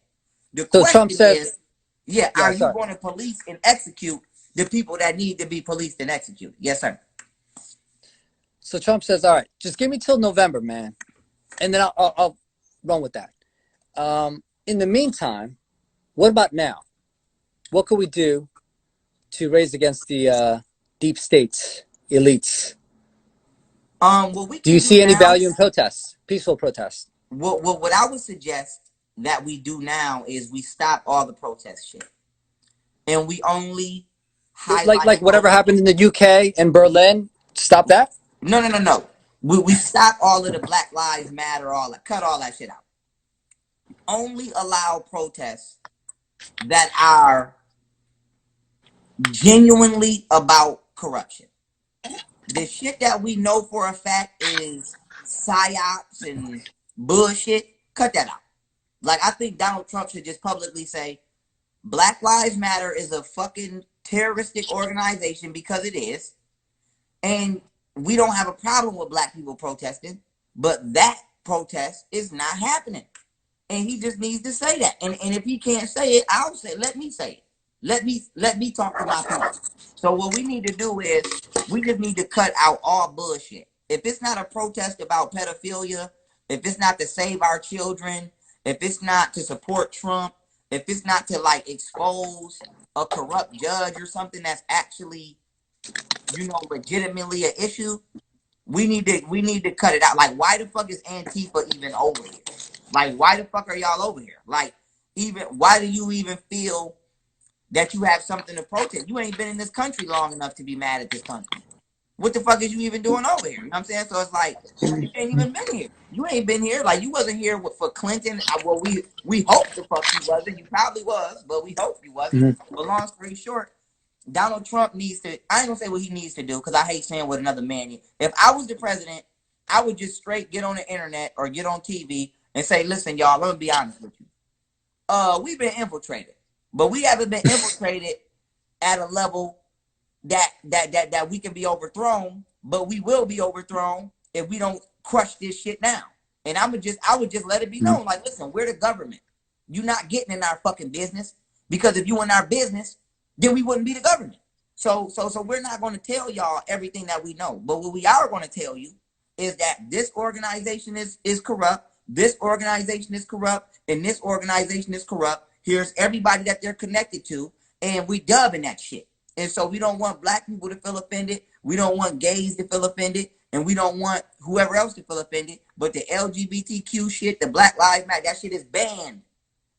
The So Trump question said, is, yeah, are you sorry. going to police and execute the people that need to be policed and executed? Yes, sir. So Trump says, all right, just give me till November, man. And then I'll run with that. In the meantime, what about now? What could we do to raise against the deep states, elites? What we Do you can do see any now, value in protests, peaceful protests? what I would suggest that we do now is we stop all the protest shit. And we only Like highlight whatever happened in the UK and Berlin, stop that? No. We stop all of the Black Lives Matter, cut all that shit out. Only allow protests that are genuinely about corruption. The shit that we know for a fact is psyops and bullshit, cut that out. Like, I think Donald Trump should just publicly say, Black Lives Matter is a fucking terroristic organization because it is. And we don't have a problem with black people protesting, but that protest is not happening. And he just needs to say that. And if he can't say it, I'll say, let me say it. Let me talk to my people. So what we need to do is we just need to cut out all bullshit. If it's not a protest about pedophilia, if it's not to save our children, if it's not to support Trump, if it's not to like expose a corrupt judge or something that's actually, legitimately an issue, we need to cut it out. Like, why the fuck is Antifa even over here? Like, why the fuck are y'all over here? Like, even why do you even feel that you have something to protest? You ain't been in this country long enough to be mad at this country. What the fuck is you even doing over here? You know what I'm saying? So it's like, you ain't even been here. You ain't been here. Like, you wasn't here for Clinton. Well, we hope the fuck you wasn't. You probably was, but we hope you wasn't. But long story short, Donald Trump needs to, I ain't gonna say what he needs to do because I hate saying what another man. If I was the president, I would just straight get on the internet or get on TV and say, listen, y'all, let me be honest with you. We've been infiltrated, but we haven't been infiltrated at a level that we can be overthrown, but we will be overthrown if we don't crush this shit down. And I would just let it be known, like, listen, we're the government. You're not getting in our fucking business, because if you in our business, then we wouldn't be the government. So we're not going to tell y'all everything that we know. But what we are going to tell you is that this organization is corrupt, this organization is corrupt, and this organization is corrupt. Here's everybody that they're connected to, and we dubbing that shit. And so we don't want black people to feel offended. We don't want gays to feel offended. And we don't want whoever else to feel offended. But the LGBTQ shit, the Black Lives Matter, that shit is banned.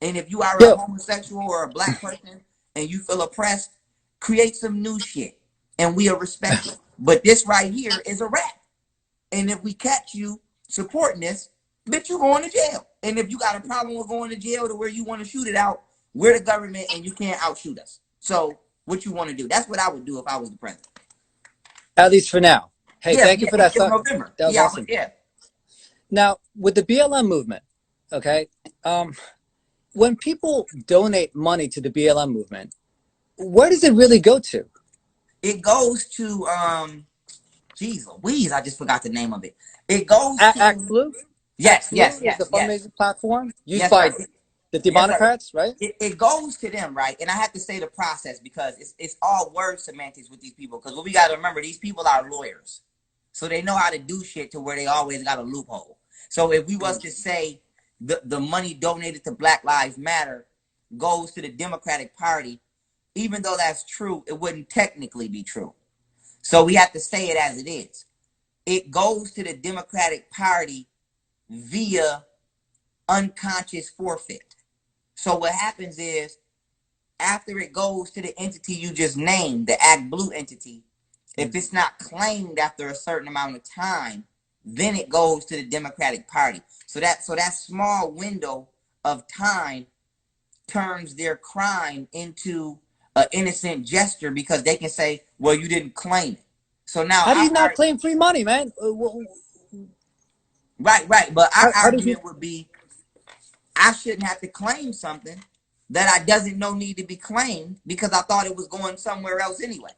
And if you are a homosexual or a black person and you feel oppressed, create some new shit and we'll respect it. But this right here is a rap. And if we catch you supporting this, bitch, you going to jail. And if you got a problem with going to jail to where you want to shoot it out, we're the government and you can't outshoot us. So what you want to do? That's what I would do if I was the president. At least for now. Hey, Yeah, thank you for that it's thought. November. That was awesome. Yeah. Now, with the BLM movement, okay, when people donate money to the BLM movement, where does it really go to? It goes to geez Louise, I just forgot the name of it. It goes to Act Blue. Yes, is the fundraising platform used by the Democrats, right? It goes to them, right? And I have to say the process because it's all word semantics with these people. Because what we got to remember, these people are lawyers, so they know how to do shit to where they always got a loophole. So if we was to say the money donated to Black Lives Matter goes to the Democratic Party, even though that's true, it wouldn't technically be true. So we have to say it as it is. It goes to the Democratic Party via unconscious forfeit. So what happens is, after it goes to the entity you just named, the Act Blue entity, if it's not claimed after a certain amount of time, then it goes to the Democratic Party. So that small window of time turns their crime into an innocent gesture because they can say, well, you didn't claim it. So now how do you not claim free money, man? Right. But our argument would be, I shouldn't have to claim something that I doesn't know need to be claimed because I thought it was going somewhere else anyway.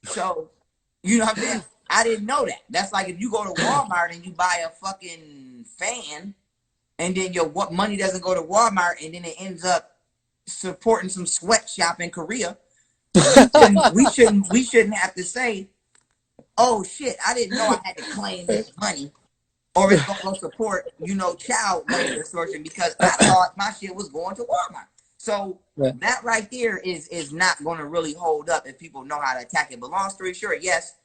So, you know what I'm saying? I didn't know that. That's like if you go to Walmart and you buy a fucking fan and then your money doesn't go to Walmart and then it ends up supporting some sweatshop in Korea. We shouldn't have to say, oh shit, I didn't know I had to claim this money or it's going to support, child labor extortion because I thought my shit was going to Walmart. So that right there is not going to really hold up if people know how to attack it. But long story short, yes,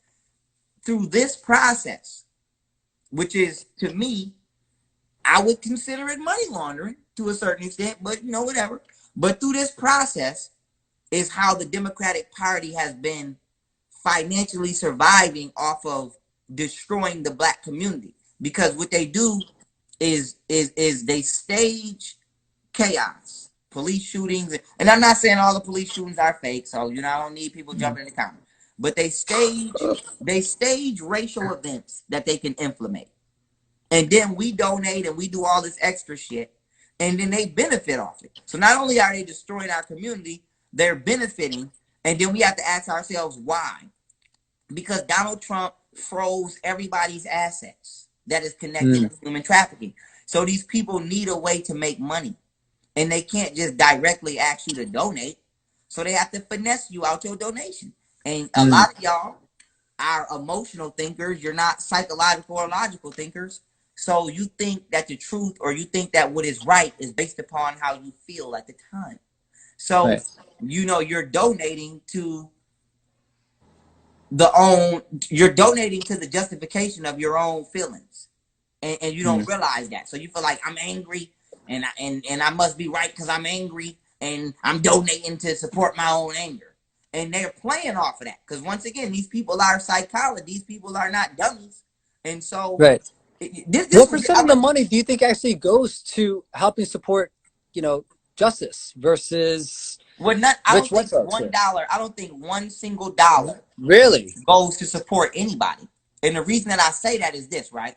through this process, which is, to me, I would consider it money laundering to a certain extent, but whatever. But through this process is how the Democratic Party has been financially surviving off of destroying the Black community. Because what they do is they stage chaos, police shootings, and I'm not saying all the police shootings are fake, so I don't need people jumping in the comments. But they stage racial events that they can implement. And then we donate and we do all this extra shit, and then they benefit off it. So not only are they destroying our community, they're benefiting, and then we have to ask ourselves why. Because Donald Trump froze everybody's assets that is connected to human trafficking. So these people need a way to make money. And they can't just directly ask you to donate. So they have to finesse you out your donation. And a lot of y'all are emotional thinkers. You're not psychological or logical thinkers. So you think that the truth or you think that what is right is based upon how you feel at the time. So, you're donating to you're donating to the justification of your own feelings. And you don't realize that. So you feel like I'm angry and I must be right because I'm angry and I'm donating to support my own anger. And they're playing off of that. Because once again, these people are psychologists. These people are not dummies. And so what percent of the money do you think actually goes to helping support, justice versus I don't think $1. I don't think one single dollar really goes to support anybody. And the reason that I say that is this, right?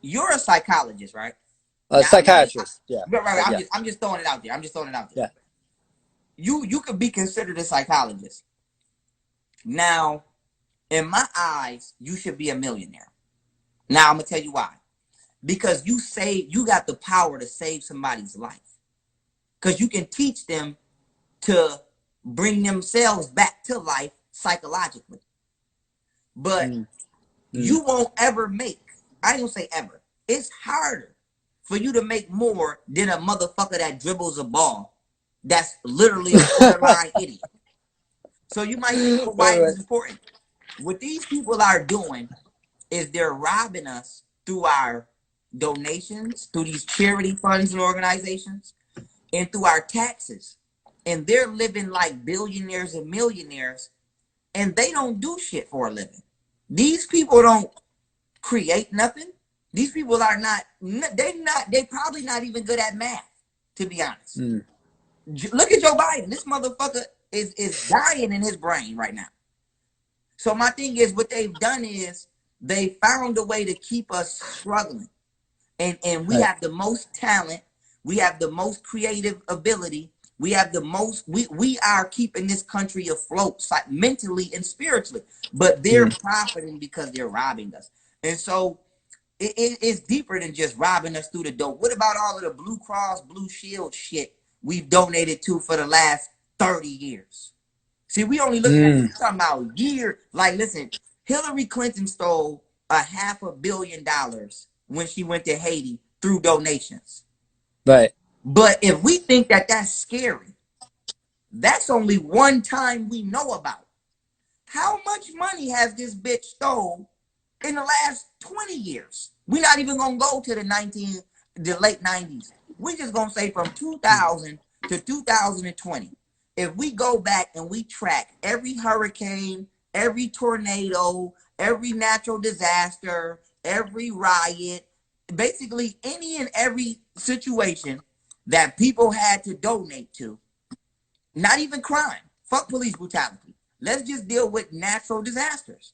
You're a psychologist, right? Psychiatrist. Right. I'm just throwing it out there. Yeah. You could be considered a psychologist. Now, in my eyes, you should be a millionaire. Now, I'm gonna tell you why. Because you got the power to save somebody's life. Because you can teach them to bring themselves back to life psychologically. But you won't ever make, I ain't gonna say ever, it's harder for you to make more than a motherfucker that dribbles a ball that's literally a borderline idiot. So you might think, well, why it's important. What these people are doing is they're robbing us through our donations, through these charity funds and organizations, and through our taxes. and they're living like billionaires and millionaires, and they don't do shit for a living. These people don't create nothing. These people are they probably not even good at math, to be honest. Look at Joe Biden. This motherfucker is dying in his brain right now. So my thing is, what they've done is they found a way to keep us struggling. And we have the most talent. We have the most creative ability. We have the most, we are keeping this country afloat mentally and spiritually, but they're profiting because they're robbing us. And so it's deeper than just robbing us through the door. What about all of the Blue Cross Blue Shield shit we've donated to for the last 30 years? See, we only looking at talking about year. Like, listen, Hillary Clinton stole $500 million when she went to Haiti through donations. Right. But if we think that that's scary, that's only one time we know about. How much money has this bitch stole in the last 20 years? We're not even gonna go to the late 90s. We're just gonna say from 2000 to 2020. If we go back and we track every hurricane, every tornado, every natural disaster, every riot, basically any and every situation that people had to donate to, not even crime, fuck police brutality. Let's just deal with natural disasters.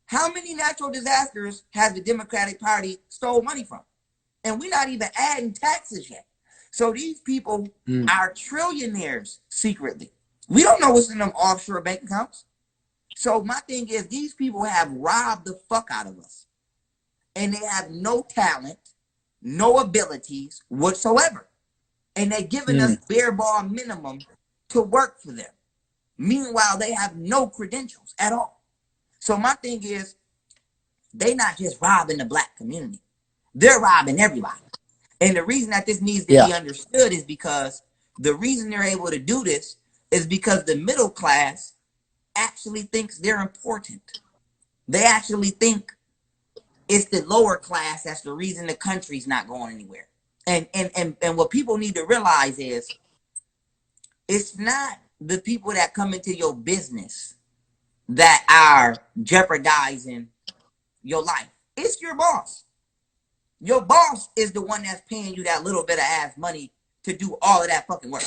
How many natural disasters has the Democratic Party stole money from? And we're not even adding taxes yet. So these people are trillionaires secretly. We don't know what's in them offshore bank accounts. So my thing is, these people have robbed the fuck out of us. And they have no talent, no abilities whatsoever. And they're giving us bare bar minimum to work for them. Meanwhile, they have no credentials at all. So my thing is, they're not just robbing the black community. They're robbing everybody. And the reason that this needs to be understood is because the reason they're able to do this is because the middle class actually thinks they're important. They actually think it's the lower class that's the reason the country's not going anywhere. And what people need to realize is, it's not the people that come into your business that are jeopardizing your life. It's your boss. Your boss is the one that's paying you that little bit of ass money to do all of that fucking work.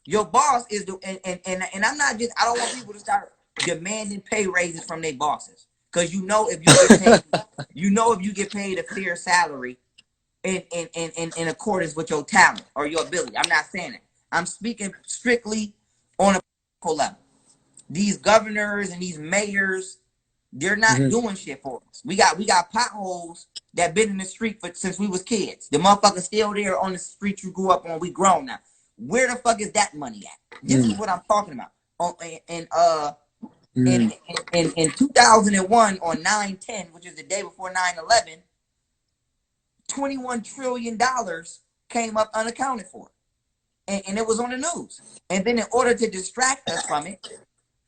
Your boss is the and I'm not just, I don't want people to start demanding pay raises from their bosses. Because if you get paid a fair salary in accordance with your talent or your ability. I'm not saying it. I'm speaking strictly on a political level. These governors and these mayors, they're not doing shit for us. We got potholes that been in the street since we was kids. The motherfuckers still there on the street you grew up on. We grown now. Where the fuck is that money at? This is what I'm talking about. In 2001 on 9/10, which is the day before 9/11, $21 trillion came up unaccounted for. And it was on the news. And then in order to distract us from it,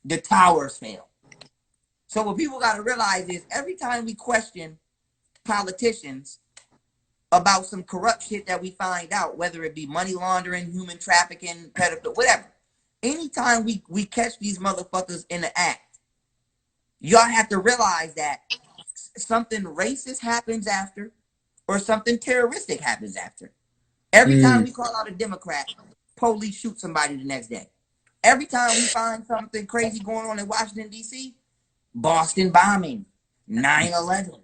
the towers fell. So what people got to realize is, every time we question politicians about some corrupt shit that we find out, whether it be money laundering, human trafficking, pedophilia, whatever, anytime we catch these motherfuckers in the act, y'all have to realize that something racist happens after, or something terroristic happens after. Every time we call out a Democrat, police shoot somebody the next day. Every time we find something crazy going on in Washington, D.C., Boston bombing, 9/11.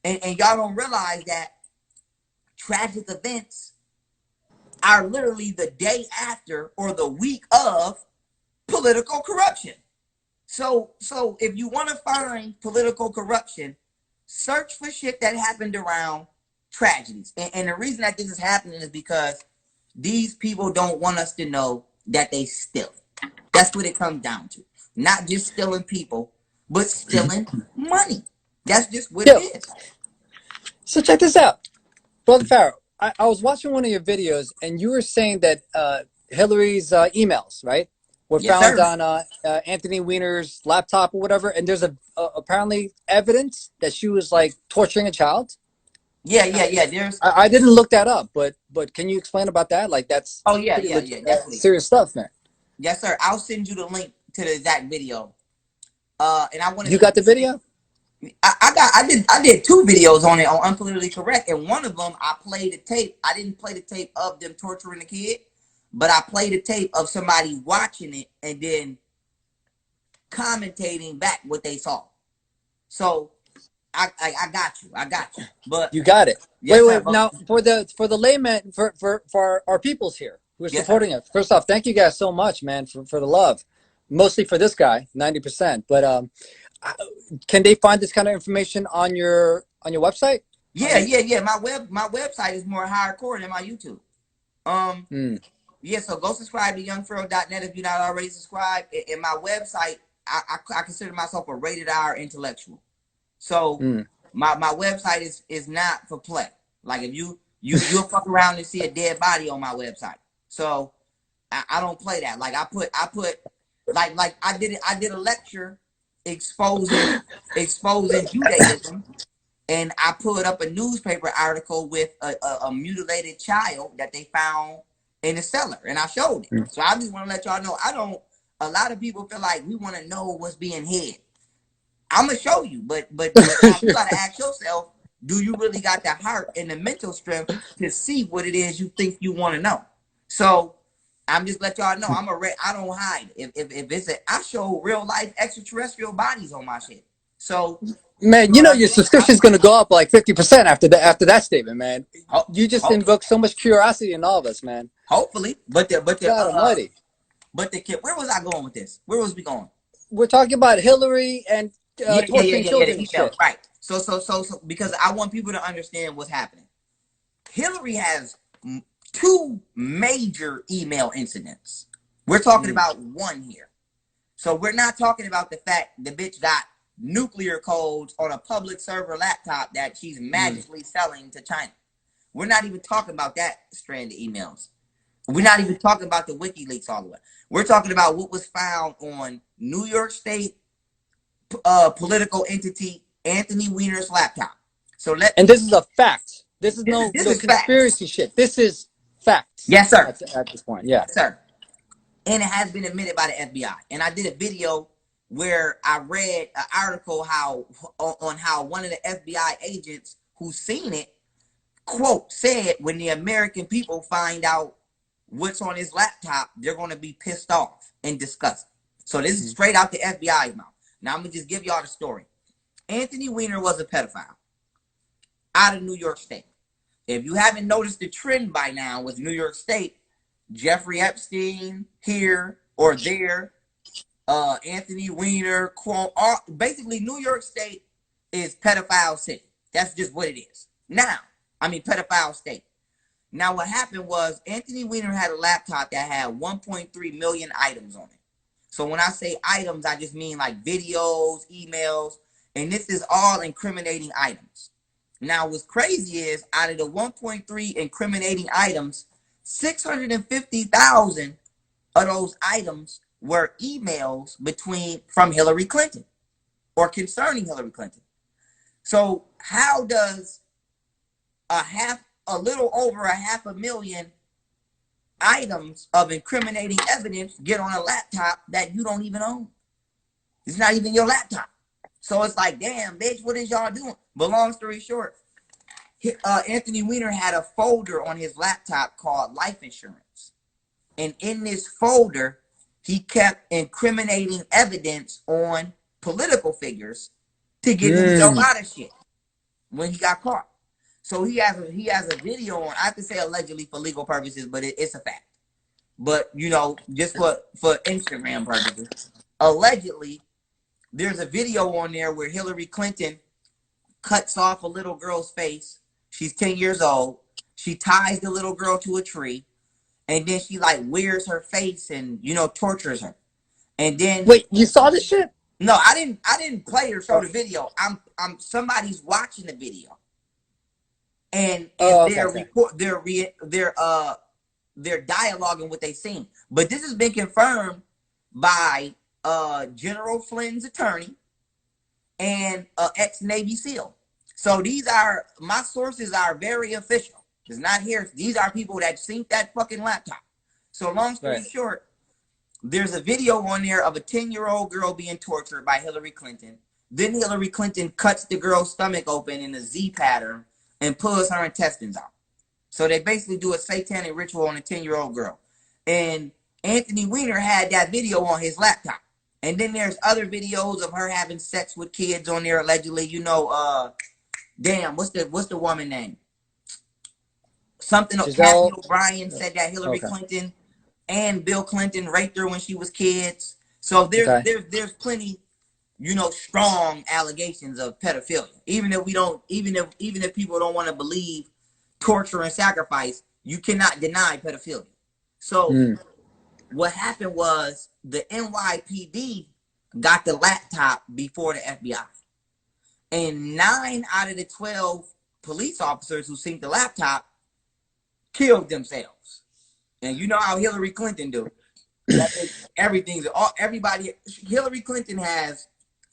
And y'all don't realize that tragic events are literally the day after or the week of political corruption. So if you want to find political corruption, search for shit that happened around tragedies. And the reason that this is happening is because these people don't want us to know that they steal. That's what it comes down to. Not just stealing people, but stealing money. That's just what it is. So check this out, Brother Pharaoh. I was watching one of your videos, and you were saying that Hillary's emails, right, were found on Anthony Weiner's laptop or whatever, and there's apparently evidence that she was like torturing a child. Yeah. There's. I didn't look that up, but can you explain about that? Like, that's definitely serious stuff, man. Yes, sir. I'll send you the link to the exact video. And I wanted You to got the video? I did 2 videos on it on Unpolitically Correct, and one of them I played the tape. I didn't play the tape of them torturing the kid, but I played the tape of somebody watching it and then commentating back what they saw. So I got you. I got you. But You got it. yes, sir. Wait. Now, for the layman, for our peoples here who are Yes, sir. supporting us. First off, thank you guys so much, man, for the love. Mostly for this guy, 90%. But can they find this kind of information on your website? Yeah. My website is more hardcore than my YouTube. Yeah, so go subscribe to youngpharaoh.net if you're not already subscribed. And my website, I consider myself a rated R intellectual. So my website is not for play. Like if you'll fuck around and see a dead body on my website. So I don't play that. Like I put like I did a lecture exposing Judaism, and I put up a newspaper article with a mutilated child that they found in the cellar, and I showed it. So I just want to let y'all know, a lot of people feel like we want to know what's being hid. I'm gonna show you, but now you gotta ask yourself, do you really got the heart and the mental strength to see what it is you think you want to know? So I'm just let y'all know, I don't hide. If it's I show real life extraterrestrial bodies on my shit. So Man, you know your subscription's going to go up like 50% after that statement, man. You just invoke so much curiosity in all of us, man. Hopefully, but God Almighty. But the kid, where was I going with this? Where was we going? We're talking about Hillary and torturing children. The email, right? So because I want people to understand what's happening. Hillary has 2 major email incidents. We're talking about one here. So we're not talking about the fact the bitch got nuclear codes on a public server laptop that she's magically selling to China. We're not even talking about that strand of emails. We're not even talking about the WikiLeaks all the way. We're talking about what was found on New York State political entity Anthony Weiner's laptop. And this is a fact. This is no conspiracy shit. This is facts. Yes, sir. At this point, yeah. Yes, sir. And it has been admitted by the FBI. And I did a video where I read an article on how one of the FBI agents who seen it, quote, said when the American people find out what's on his laptop, they're going to be pissed off and disgusted. So this is straight out the FBI's mouth. Now I'm going to just give y'all the story. Anthony Weiner was a pedophile out of New York State. If you haven't noticed the trend by now with New York State, Jeffrey Epstein here or there, Anthony Weiner, basically New York State is pedophile city. That's just what it is. Now, pedophile state. Now what happened was Anthony Weiner had a laptop that had 1.3 million items on it. So when I say items, I just mean like videos, emails, and this is all incriminating items. Now what's crazy is out of the 1.3 incriminating items, 650,000 of those items were emails from Hillary Clinton or concerning Hillary Clinton. So how does a little over 500,000 items of incriminating evidence get on a laptop that you don't even own? It's not even your laptop. So it's like, damn, bitch, what is y'all doing? But long story short, Anthony Weiner had a folder on his laptop called life insurance. And in this folder, he kept incriminating evidence on political figures to get himself out of shit when he got caught. So he has a video on, I have to say allegedly for legal purposes, but it's a fact. But, just for Instagram purposes, allegedly, there's a video on there where Hillary Clinton cuts off a little girl's face. She's 10 years old. She ties the little girl to a tree. And then she wears her face and, tortures her. And then wait, you saw this shit? No, I didn't play or show the video. Somebody's watching the video. And they're dialoguing what they seen. But this has been confirmed by General Flynn's attorney and ex-Navy SEAL. So my sources are very official. It's not here. These are people that synced that fucking laptop. So long story short, There's a video on there of a 10-year-old girl being tortured by Hillary Clinton. Then Hillary Clinton cuts the girl's stomach open in a Z pattern and pulls her intestines out. So they basically do a satanic ritual on a 10-year-old girl. And Anthony Weiner had that video on his laptop. And then there's other videos of her having sex with kids on there allegedly. You know, damn, what's the woman name? Something. Kathy O'Brien said that Hillary Clinton and Bill Clinton raped her when she was kids. So there's plenty, you know, strong allegations of pedophilia. Even if people don't want to believe torture and sacrifice, you cannot deny pedophilia. So what happened was the NYPD got the laptop before the FBI. And 9 out of the 12 police officers who seen the laptop killed themselves. And you know how Hillary Clinton do. Everybody, Hillary Clinton has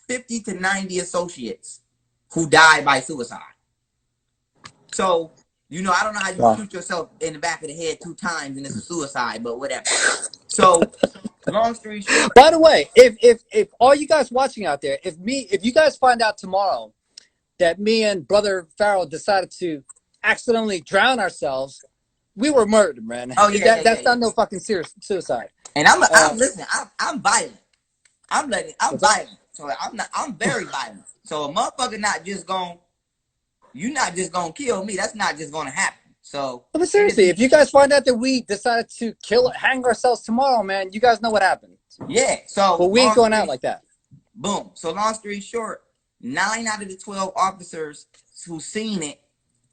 50 to 90 associates who died by suicide. So, you know, I don't know how you shoot yourself in the back of the head 2 times and it's a suicide, but whatever. So, long story short. By the way, if all you guys watching out there, if you guys find out tomorrow that me and Brother Pharaoh decided to accidentally drown ourselves, we were murdered, man. Oh yeah, that's not no fucking serious suicide. And I'm violent. I'm violent. So I'm very violent. So a motherfucker you're not just gonna kill me. That's not just gonna happen. So but seriously, if you guys find out that we decided to hang ourselves tomorrow, man, you guys know what happened. Yeah. So but we ain't going out like that. Boom. So long story short, 9 out of the 12 officers who seen it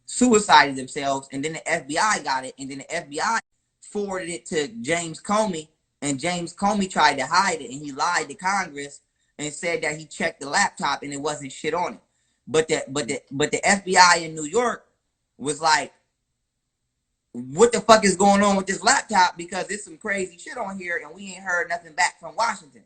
suicided themselves, and then the FBI got it, and then the FBI forwarded it to James Comey, and James Comey tried to hide it, and he lied to Congress and said that he checked the laptop and it wasn't shit on it. But the FBI in New York was like, what the fuck is going on with this laptop? Because there's some crazy shit on here, and we ain't heard nothing back from Washington.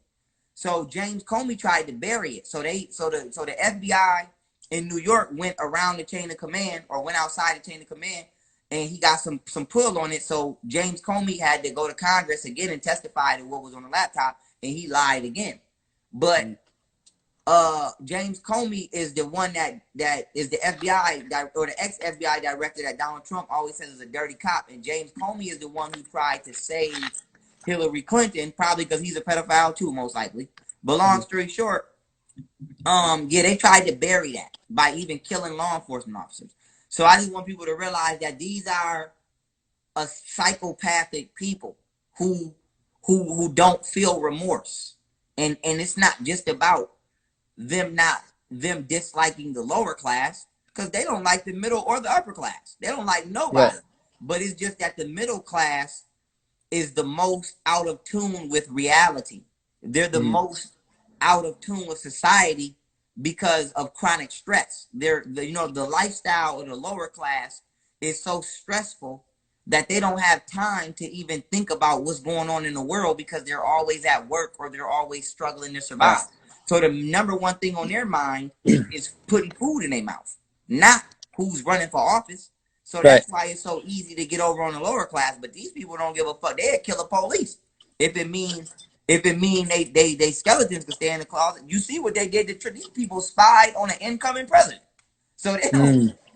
So James Comey tried to bury it. So the FBI in New York went around the chain of command, or went outside the chain of command, and he got some pull on it. So James Comey had to go to Congress again and testify to what was on the laptop, and he lied again. But James Comey is the one that is the FBI or the ex-FBI director that Donald Trump always says is a dirty cop, and James Comey is the one who tried to save Hillary Clinton, probably because he's a pedophile too, most likely. But long story short, they tried to bury that by even killing law enforcement officers. So I just want people to realize that these are a psychopathic people who don't feel remorse, and it's not just about them disliking the lower class, because they don't like the middle or the upper class. They don't like nobody. Right. But it's just that the middle class is the most out of tune with reality. They're the most out of tune with society because of chronic stress. The lifestyle of the lower class is so stressful that they don't have time to even think about what's going on in the world, because they're always at work or they're always struggling to survive. Right. So the number one thing on their mind is putting food in their mouth, not who's running for office. So that's why it's so easy to get over on the lower class. But these people don't give a fuck. They'd kill the police if it means they skeletons could stay in the closet. You see what they did to these people spied on an incoming president. So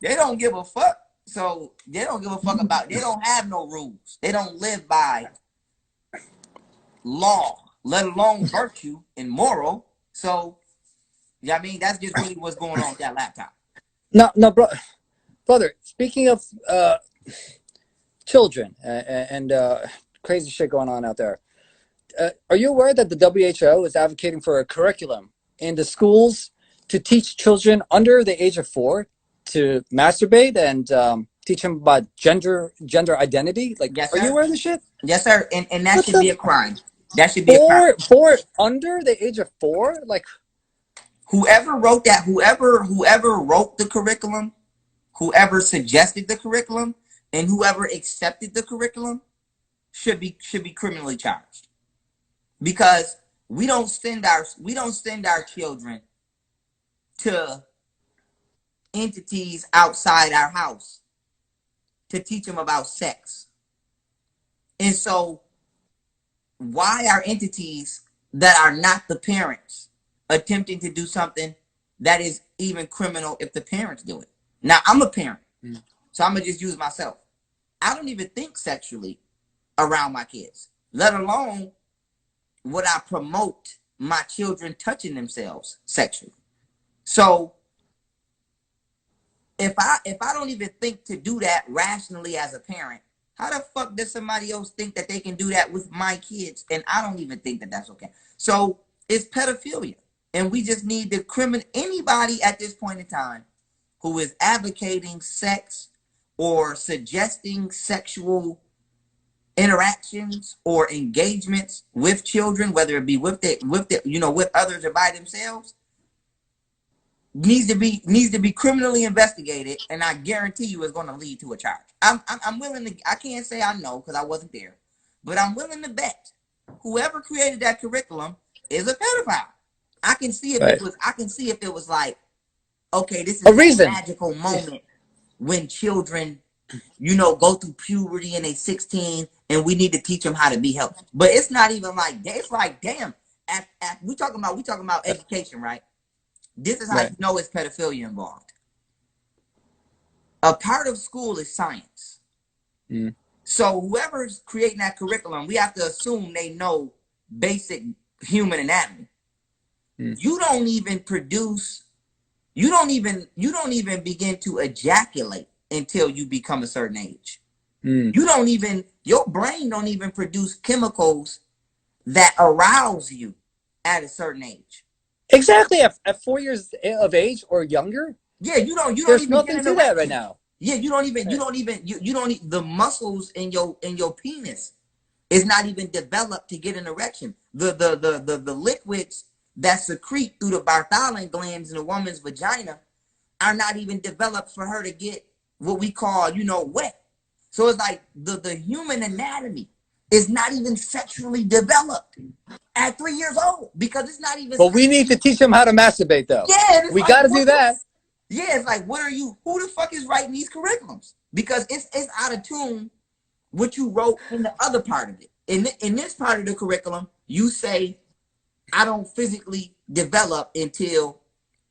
they don't give a fuck. So they don't give a fuck about. They don't have no rules. They don't live by law, let alone virtue and moral. So, yeah, I mean, that's just really what's going on with that laptop. No, brother. Speaking of children and crazy shit going on out there, are you aware that the WHO is advocating for a curriculum in the schools to teach children under the age of 4 to masturbate and teach them about gender identity? Like, yes, are you aware of this shit? Yes, sir. And that should be a crime. That should be a crime. For under the age of 4? Like, whoever wrote that, whoever wrote the curriculum, whoever suggested the curriculum, and whoever accepted the curriculum should be criminally charged. Because we don't send our children to entities outside our house to teach them about sex. And so why are entities that are not the parents attempting to do something that is even criminal if the parents do it? Now, I'm a parent, so I'm going to just use myself. I don't even think sexually around my kids, let alone would I promote my children touching themselves sexually. So if I don't even think to do that rationally as a parent, how the fuck does somebody else think that they can do that with my kids? And I don't even think that that's okay. So it's pedophilia. And we just need to anybody at this point in time who is advocating sex or suggesting sexual interactions or engagements with children, whether it be with others or by themselves, needs to be criminally investigated, and I guarantee you it's going to lead to a charge. I'm willing to. I can't say I know because I wasn't there, but I'm willing to bet whoever created that curriculum is a pedophile. I can see if it was. I can see if it was like, okay, this is a magical moment when children, go through puberty and they 16, and we need to teach them how to be healthy. But it's not even like that. It's like, damn. We talking about education, right? This is how you know it's pedophilia involved. A part of school is science. So whoever's creating that curriculum, we have to assume they know basic human anatomy. You don't even begin to ejaculate until you become a certain age. Your brain don't even produce chemicals that arouse you at a certain age. Exactly, at 4 years of age or younger. Yeah, you don't There's even nothing to that right now. Yeah, you don't even the muscles in your penis is not even developed to get an erection. The liquids that secrete through the Bartholin glands in a woman's vagina are not even developed for her to get what we call, wet. So it's like the human anatomy is not even sexually developed at 3 years old because it's not even. But we need to teach them how to masturbate, though. Yeah, we got to do that. Yeah, it's like, who the fuck is writing these curriculums? Because it's out of tune what you wrote in the other part of it. In this part of the curriculum, you say, I don't physically develop until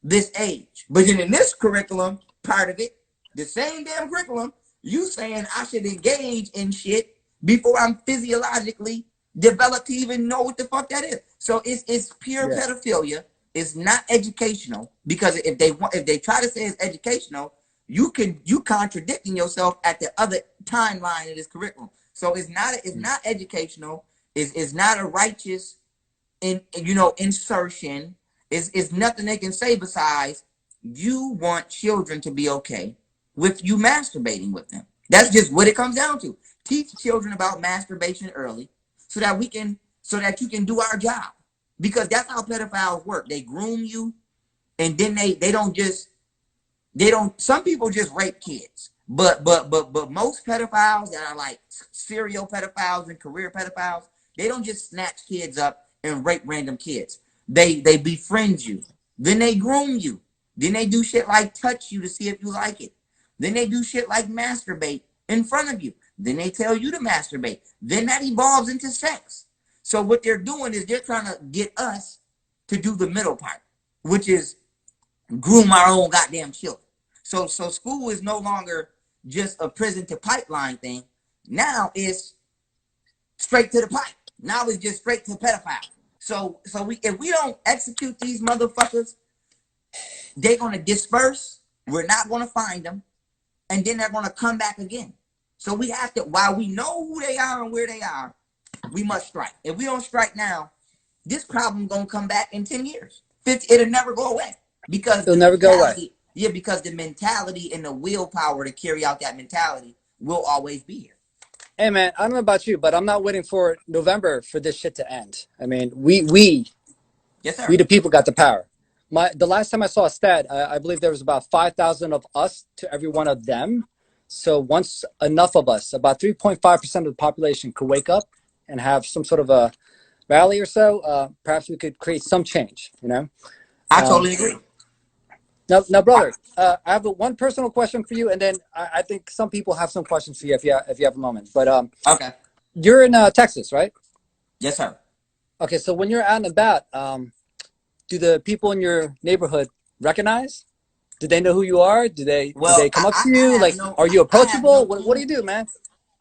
this age. But then in this curriculum part of it, the same damn curriculum, you saying I should engage in shit before I'm physiologically developed to even know what the fuck that is. So it's pure pedophilia. It's not educational, because if they try to say it's educational, you contradicting yourself at the other timeline of this curriculum. So it's not educational. It's not a righteous insertion. It's nothing they can say besides you want children to be okay with you masturbating with them. That's just what it comes down to. Teach children about masturbation early so that you can do our job. Because that's how pedophiles work. They groom you, and then some people just rape kids. But most pedophiles that are like serial pedophiles and career pedophiles, they don't just snatch kids up and rape random kids. They befriend you. Then they groom you. Then they do shit like touch you to see if you like it. Then they do shit like masturbate in front of you. Then they tell you to masturbate. Then that evolves into sex. So what they're doing is they're trying to get us to do the middle part, which is groom our own goddamn children. So school is no longer just a prison to pipeline thing. Now it's straight to the pipe. Now it's just straight to pedophile. So if we don't execute these motherfuckers, they're gonna disperse. We're not gonna find them, and then they're gonna come back again. So we have to, while we know who they are and where they are, we must strike. If we don't strike now, this problem gonna come back in 10 years. It'll never go away. Because it'll never go away. Yeah, because the mentality and the willpower to carry out that mentality will always be here. Hey man, I don't know about you, but I'm not waiting for November for this shit to end. I mean, we yes, sir. We the people got the power. The last time I saw a stat, I believe there was about 5,000 of us to every one of them. So once enough of us, about 3.5% of the population, could wake up and have some sort of a rally or so, perhaps we could create some change, I totally agree. Now, brother, I have one personal question for you, and then I think some people have some questions for you if you have a moment. But okay, you're in Texas, right? Yes, sir. Okay, so when you're out and about, do the people in your neighborhood recognize? Do they know who you are? Do they Well, come up to you? Like, are you I have no approachable? What do clue. you do, man?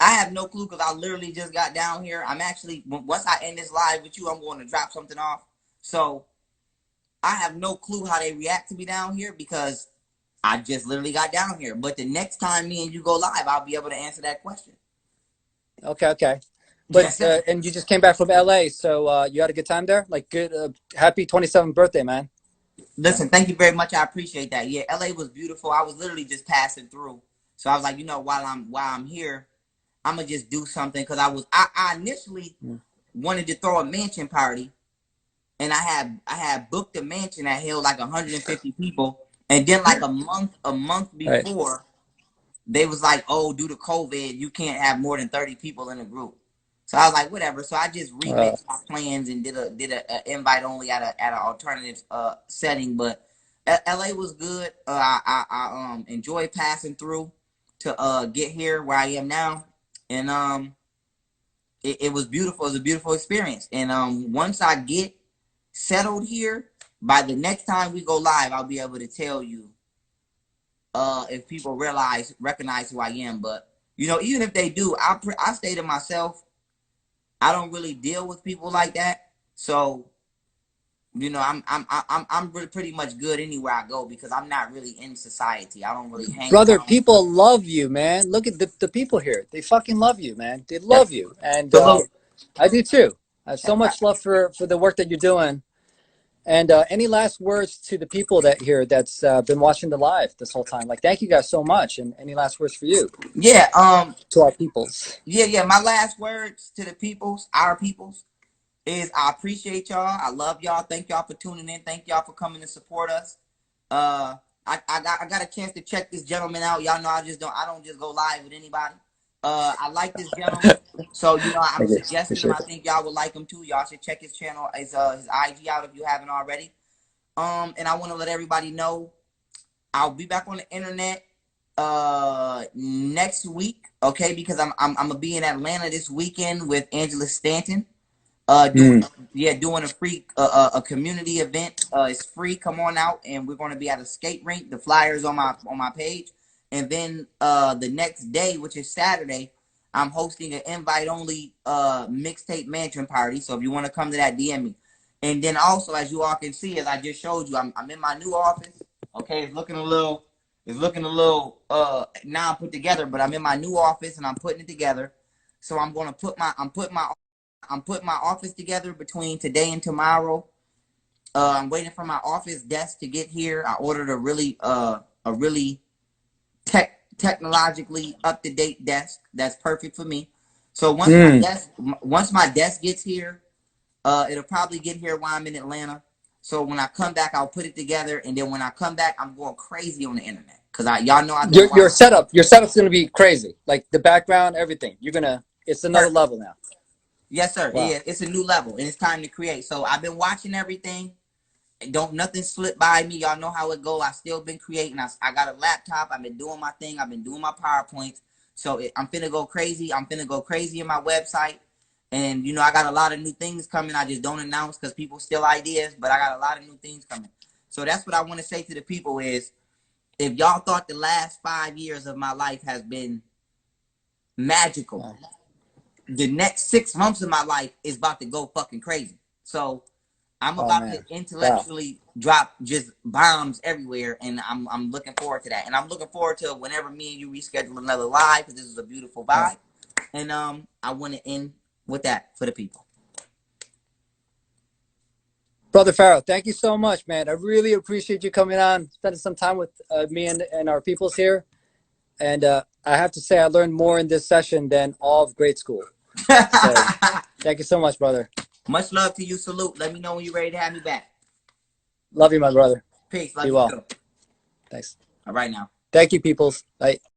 I have no clue because I literally just got down here. I'm actually, once I end this live with you, I'm going to drop something off. So I have no clue how they react to me down here because I just literally got down here. But the next time me and you go live, I'll be able to answer that question. Okay, okay. But Yes, sir. and you just came back from LA, so you had a good time there? Like, good, happy 27th birthday, man. Listen, thank you very much. I appreciate that. Yeah, LA was beautiful. I was literally just passing through. So I was like, while I'm here, I'm gonna just do something because I initially Mm. wanted to throw a mansion party, and I had booked a mansion that held like 150 people, and then like a month Right. before, they was like, oh, due to COVID, you can't have more than 30 people in a group. So I was like, whatever. So I just Uh, remixed my plans and did a invite only at an alternative setting. But LA was good. I enjoyed passing through to get here where I am now, and it was beautiful. It was a beautiful experience. And once I get settled here, by the next time we go live, I'll be able to tell you if people recognize who I am. But even if they do, I stay to myself. I don't really deal with people like that. So I'm really pretty much good anywhere I go because I'm not really in society. I don't really hang Brother, around. people love you, man. Look at the people here. They fucking love you, man. They Yeah. love you. And Salute. I do too. I have so much love for the work that you're doing. And any last words to the people that here that's been watching the live this whole time? Like, thank you guys so much. And any last words for you Yeah. to our peoples? Yeah. My last words to the peoples, our peoples, is I appreciate y'all. I love y'all. Thank y'all for tuning in. Thank y'all for coming to support us. Uh, I got a chance to check this gentleman out. Y'all know I don't just go live with anybody. I like this gentleman, so I'm Thank you. suggesting him. Appreciate I it. think y'all would like him too. Y'all should check his channel, his IG out if you haven't already. And I want to let everybody know I'll be back on the internet next week, okay? Because I'm gonna be in Atlanta this weekend with Angela Stanton. Doing Mm. doing a free a community event. It's free. Come on out, and we're going to be at a skate rink. The flyers on my page, and then the next day, which is Saturday, I'm hosting an invite only mixtape mansion party. So if you want to come to that, DM me. And then also, as you all can see, as I just showed you, I'm in my new office. Okay, it's looking a little now put together, but I'm in my new office and I'm putting it together. So I'm putting my office together between today and tomorrow. I'm waiting for my office desk to get here. I ordered a really technologically up to date desk that's perfect for me. So Mm. once my desk gets here, it'll probably get here while I'm in Atlanta. So when I come back, I'll put it together, and then when I come back, I'm going crazy on the internet because y'all know I've been Your watching. setup's gonna be crazy. Like the background, everything. It's another Perfect. level now. Yes, sir. Wow. Yeah, it's a new level, and it's time to create. So I've been watching everything. Don't nothing slip by me. Y'all know how it go. I still been creating. I got a laptop. I've been doing my thing. I've been doing my PowerPoints. So I'm finna go crazy. I'm finna go crazy in my website. And I got a lot of new things coming. I just don't announce because people steal ideas, but I got a lot of new things coming. So that's what I want to say to the people is if y'all thought the last 5 years of my life has been magical, Wow. the next 6 months of my life is about to go fucking crazy. So I'm Oh about to man. Wow. intellectually drop just bombs everywhere, and I'm looking forward to that. And I'm looking forward to whenever me and you reschedule another live because this is a beautiful Yeah. vibe. And I want to end with that for the people. Brother Pharaoh, thank you so much, man. I really appreciate you coming on, spending some time with me and our peoples here. And I have to say, I learned more in this session than all of grade school. So thank you so much, brother. Much love to you. Salute. Let me know when you're ready to have me back. Love you, my brother. Peace. Be Love you well. too. Thanks. All right now. Thank you, peoples. Bye.